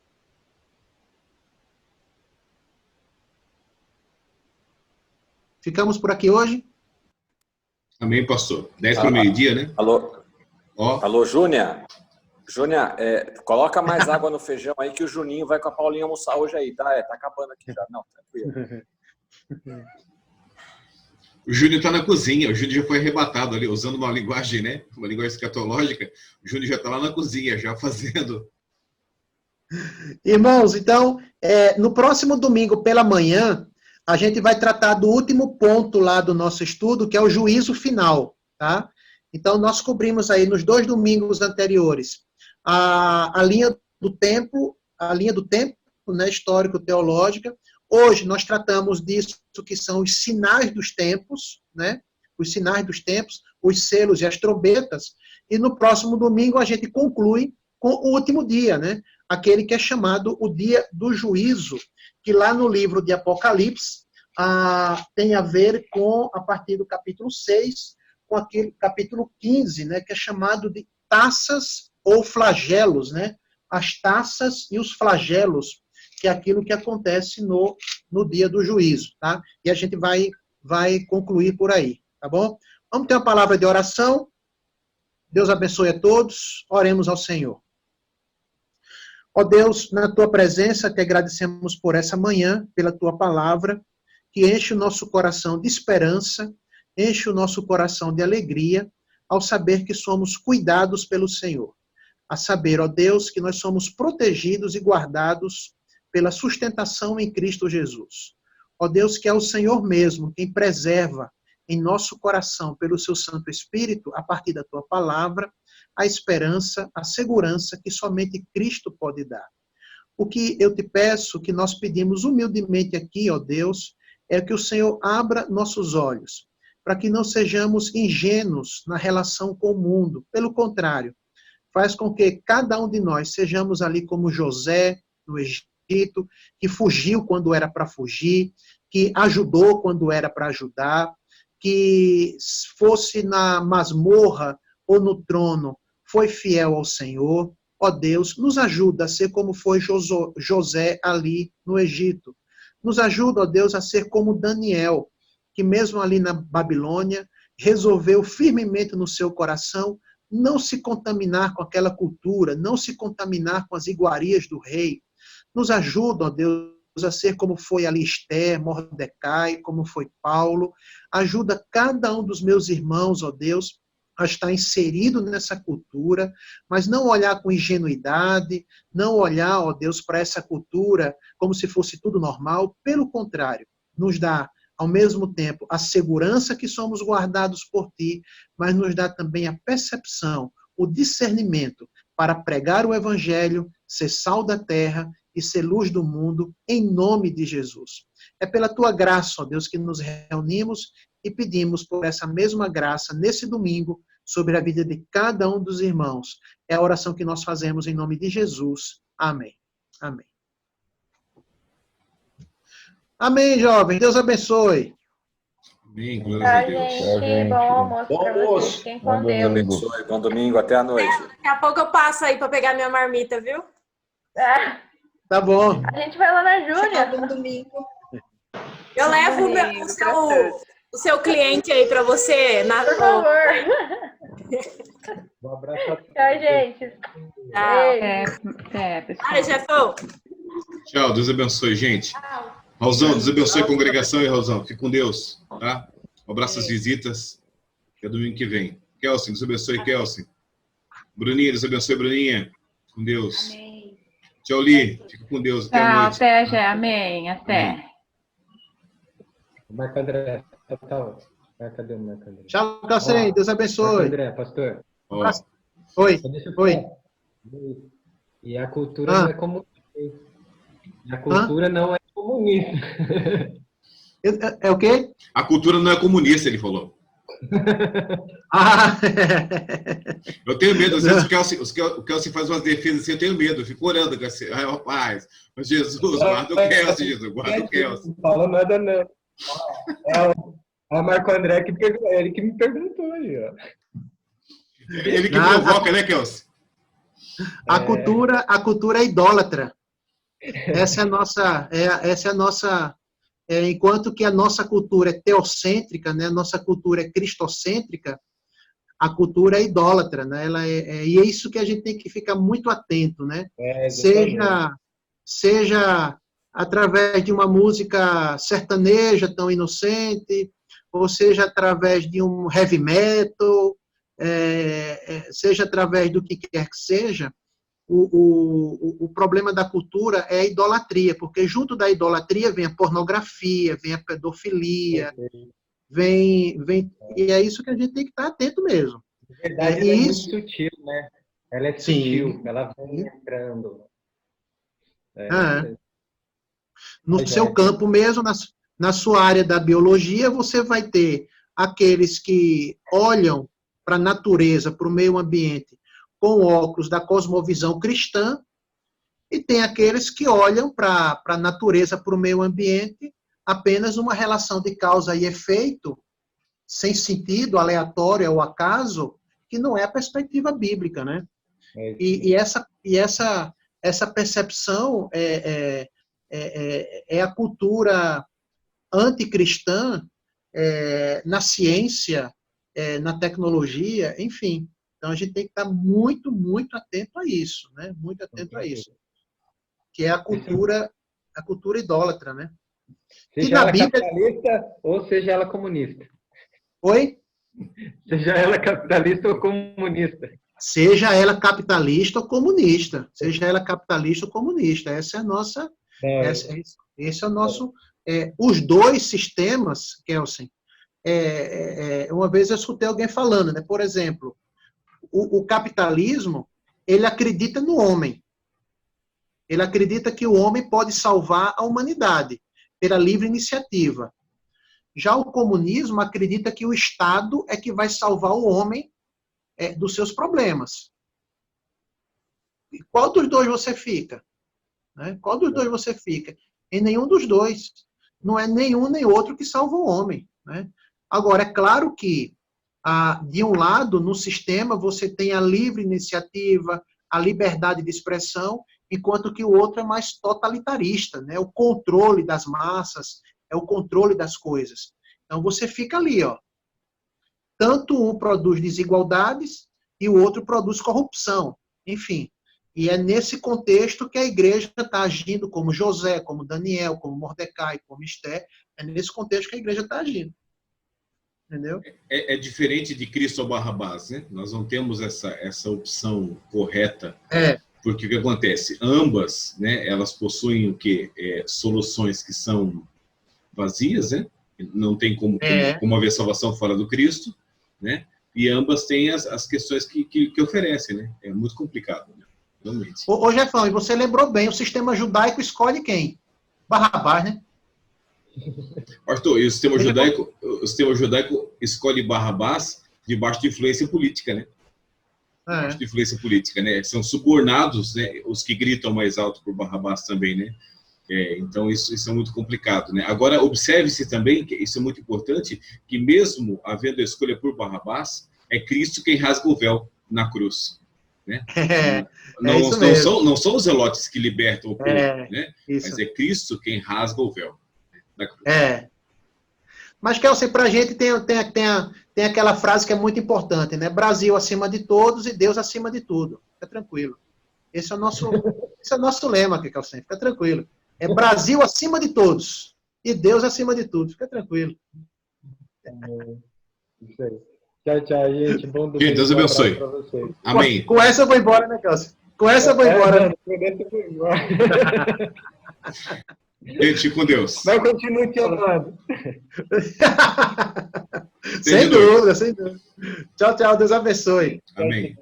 [SPEAKER 1] Ficamos por aqui hoje?
[SPEAKER 2] Amém, pastor. 10 para o meio-dia, né?
[SPEAKER 7] Alô,
[SPEAKER 2] Ó.
[SPEAKER 7] alô, Júnia. Júnia, coloca mais água no feijão aí que o Juninho vai com a Paulinha almoçar hoje aí, tá? Tá acabando aqui já. Não, tranquilo.
[SPEAKER 2] O Júnior está na cozinha, o Júnior já foi arrebatado ali, usando uma linguagem, né? Uma linguagem escatológica. O Júnior já está lá na cozinha, já fazendo.
[SPEAKER 1] Irmãos, então, no próximo domingo pela manhã, a gente vai tratar do último ponto lá do nosso estudo, que é o juízo final, tá? Então, nós cobrimos aí nos 2 domingos anteriores a linha do tempo, né, histórico-teológica. Hoje nós tratamos disso que são os sinais dos tempos, né? Os sinais dos tempos, os selos e as trombetas. E no próximo domingo a gente conclui com o último dia, né? Aquele que é chamado o dia do juízo, que lá no livro de Apocalipse tem a ver com, a partir do capítulo 6, com aquele capítulo 15, né? Que é chamado de taças ou flagelos, né? As taças e os flagelos, que é aquilo que acontece no dia do juízo, tá? E a gente vai concluir por aí, tá bom? Vamos ter uma palavra de oração. Deus abençoe a todos. Oremos ao Senhor. Ó Deus, na tua presença, te agradecemos por essa manhã, pela tua palavra, que enche o nosso coração de esperança, enche o nosso coração de alegria, ao saber que somos cuidados pelo Senhor. A saber, ó Deus, que nós somos protegidos e guardados pela sustentação em Cristo Jesus. Ó Deus, que é o Senhor mesmo quem preserva em nosso coração, pelo seu Santo Espírito, a partir da tua palavra, a esperança, a segurança que somente Cristo pode dar. O que eu te peço, que nós pedimos humildemente aqui, ó Deus, é que o Senhor abra nossos olhos, para que não sejamos ingênuos na relação com o mundo. Pelo contrário, faz com que cada um de nós sejamos ali como José, no Egito, que fugiu quando era para fugir, que ajudou quando era para ajudar, que fosse na masmorra ou no trono, foi fiel ao Senhor. Ó Deus, nos ajuda a ser como foi José ali no Egito. Nos ajuda, ó Deus, a ser como Daniel, que mesmo ali na Babilônia, resolveu firmemente no seu coração não se contaminar com aquela cultura, não se contaminar com as iguarias do rei. Nos ajuda, ó Deus, a ser como foi ali Esther, Mordecai, como foi Paulo. Ajuda cada um dos meus irmãos, ó Deus, a estar inserido nessa cultura, mas não olhar com ingenuidade, não olhar, ó Deus, para essa cultura como se fosse tudo normal. Pelo contrário, nos dá, ao mesmo tempo, a segurança que somos guardados por Ti, mas nos dá também a percepção, o discernimento para pregar o Evangelho, ser sal da terra e ser luz do mundo, em nome de Jesus. É pela Tua graça, ó Deus, que nos reunimos e pedimos por essa mesma graça, nesse domingo, sobre a vida de cada um dos irmãos. É a oração que nós fazemos em nome de Jesus. Amém. Amém. Amém, jovem. Deus abençoe.
[SPEAKER 2] Amém. Glória a Deus.
[SPEAKER 5] Gente, bom almoço para vocês. Fiquem com Deus.
[SPEAKER 7] Deus abençoe. Bom domingo. Até a noite.
[SPEAKER 11] Daqui a pouco eu passo aí para pegar minha marmita, viu?
[SPEAKER 1] Tá bom.
[SPEAKER 5] A gente vai lá na Júlia.
[SPEAKER 11] No domingo. Eu levo o seu cliente aí para você.
[SPEAKER 5] Por favor.
[SPEAKER 10] Um abraço a todos.
[SPEAKER 5] Tchau, gente.
[SPEAKER 6] Até, pessoal.
[SPEAKER 11] Ai, Jefão.
[SPEAKER 2] Tchau, Deus abençoe, gente. Raulzão, Deus abençoe a congregação e Raulzão. Fique com Deus, tá? Um abraço às visitas, que é domingo que vem. Kelsen, Deus abençoe, Kelsen. Bruninha, Deus abençoe, Bruninha. Com Deus.
[SPEAKER 6] Amém.
[SPEAKER 2] Tchau, Li. Fica com Deus. Até a
[SPEAKER 6] Tchau,
[SPEAKER 2] noite.
[SPEAKER 6] até, Gé. Amém. Até.
[SPEAKER 10] Marco André, cadê o Marco André?
[SPEAKER 1] Tchau, Calcém. Deus
[SPEAKER 10] Marco
[SPEAKER 1] abençoe.
[SPEAKER 10] André, pastor.
[SPEAKER 2] Ó,
[SPEAKER 1] Oi.
[SPEAKER 10] Só deixa eu
[SPEAKER 1] Oi.
[SPEAKER 10] falar. E a cultura não é comunista. A cultura não é comunista.
[SPEAKER 1] É o quê?
[SPEAKER 2] a cultura não é comunista, ele falou.
[SPEAKER 1] Ah,
[SPEAKER 2] Eu tenho medo, às vezes o Kelsen faz umas defesas assim, eu tenho medo, eu fico orando, assim, ai, rapaz, Jesus, guarda o Kelsen, Jesus, guarda o Kelsen.
[SPEAKER 10] Não fala nada, não. É o Marco André ele que me perguntou aí, ó.
[SPEAKER 2] Ele que provoca, né, Kelsen?
[SPEAKER 1] A cultura é idólatra. Essa é a nossa enquanto que a nossa cultura é teocêntrica, né? A nossa cultura é cristocêntrica, a cultura é idólatra, né? E é isso que a gente tem que ficar muito atento, né? Seja através de uma música sertaneja tão inocente, ou seja através de um heavy metal, seja através do que quer que seja, o problema da cultura é a idolatria, porque junto da idolatria vem a pornografia, vem a pedofilia, e é isso que a gente tem que estar atento mesmo.
[SPEAKER 10] Na verdade, ela é muito sutil, né? Ela é sutil, ela vem entrando.
[SPEAKER 1] No seu campo mesmo, na sua área da biologia, você vai ter aqueles que olham para a natureza, para o meio ambiente, com óculos da cosmovisão cristã, e tem aqueles que olham para a natureza, para o meio ambiente, apenas uma relação de causa e efeito, sem sentido, aleatório ou acaso, que não é a perspectiva bíblica, né? E essa percepção é a cultura anticristã na ciência, na tecnologia, enfim. Então, a gente tem que estar muito, muito atento a isso, né? Muito atento a isso. Que é a cultura idólatra, né?
[SPEAKER 10] Seja ela capitalista ou seja ela comunista.
[SPEAKER 1] Oi?
[SPEAKER 10] Seja ela capitalista ou comunista.
[SPEAKER 1] Seja ela capitalista ou comunista. Seja ela capitalista ou comunista. Essa é a nossa... Esse é o nosso... os dois sistemas, Kelsen, uma vez eu escutei alguém falando, né? Por exemplo, o capitalismo, ele acredita no homem. Ele acredita que o homem pode salvar a humanidade pela livre iniciativa. Já o comunismo acredita que o Estado é que vai salvar o homem dos seus problemas. E qual dos dois você fica? Né? Qual dos dois você fica? Em nenhum dos dois. Não é nenhum nem outro que salva o homem. Né? Agora, é claro que, de um lado, no sistema, você tem a livre iniciativa, a liberdade de expressão, enquanto que o outro é mais totalitarista, né? O controle das massas, é o controle das coisas. Então, você fica ali, ó. Tanto um produz desigualdades e o outro produz corrupção. Enfim, e é nesse contexto que a igreja está agindo como José, como Daniel, como Mordecai, como Esther. É nesse contexto que a igreja está agindo. Entendeu?
[SPEAKER 2] É diferente de Cristo ou Barrabás, né? Nós não temos essa opção correta. Porque o que acontece? Ambas, né, elas possuem o quê? Soluções que são vazias, né? Não tem como haver salvação fora do Cristo, né? E ambas têm as questões que oferecem, né? É muito complicado, né? Realmente.
[SPEAKER 1] Ô Jefão, e você lembrou bem, o sistema judaico escolhe quem? Barrabás, né?
[SPEAKER 2] Arthur, e o sistema judaico escolhe Barrabás debaixo de influência política, né? De influência política, né? São subornados, né? Os que gritam mais alto por Barrabás também, né? Então, isso é muito complicado, né? Agora, observe-se também, que isso é muito importante, que mesmo havendo a escolha por Barrabás, é Cristo quem rasga o véu na cruz, né? Não são os zelotes que libertam o povo, né? Mas é Cristo quem rasga o véu na cruz.
[SPEAKER 1] Mas, Kelsen, para a gente tem aquela frase que é muito importante, né? Brasil acima de todos e Deus acima de tudo. Fica tranquilo. Esse é o nosso lema aqui, Kelsen. Fica tranquilo. É Brasil acima de todos e Deus acima de tudo. Fica tranquilo.
[SPEAKER 10] Isso aí. Tchau, gente. Bom domingo.
[SPEAKER 2] Deus abençoe. Amém.
[SPEAKER 1] Com essa eu vou embora, né, Kelsen? Com essa eu vou embora.
[SPEAKER 2] Gente, com Deus.
[SPEAKER 10] Mas continue te amando.
[SPEAKER 1] Sem dúvida, sem dúvida. Tchau, Deus abençoe.
[SPEAKER 2] Amém.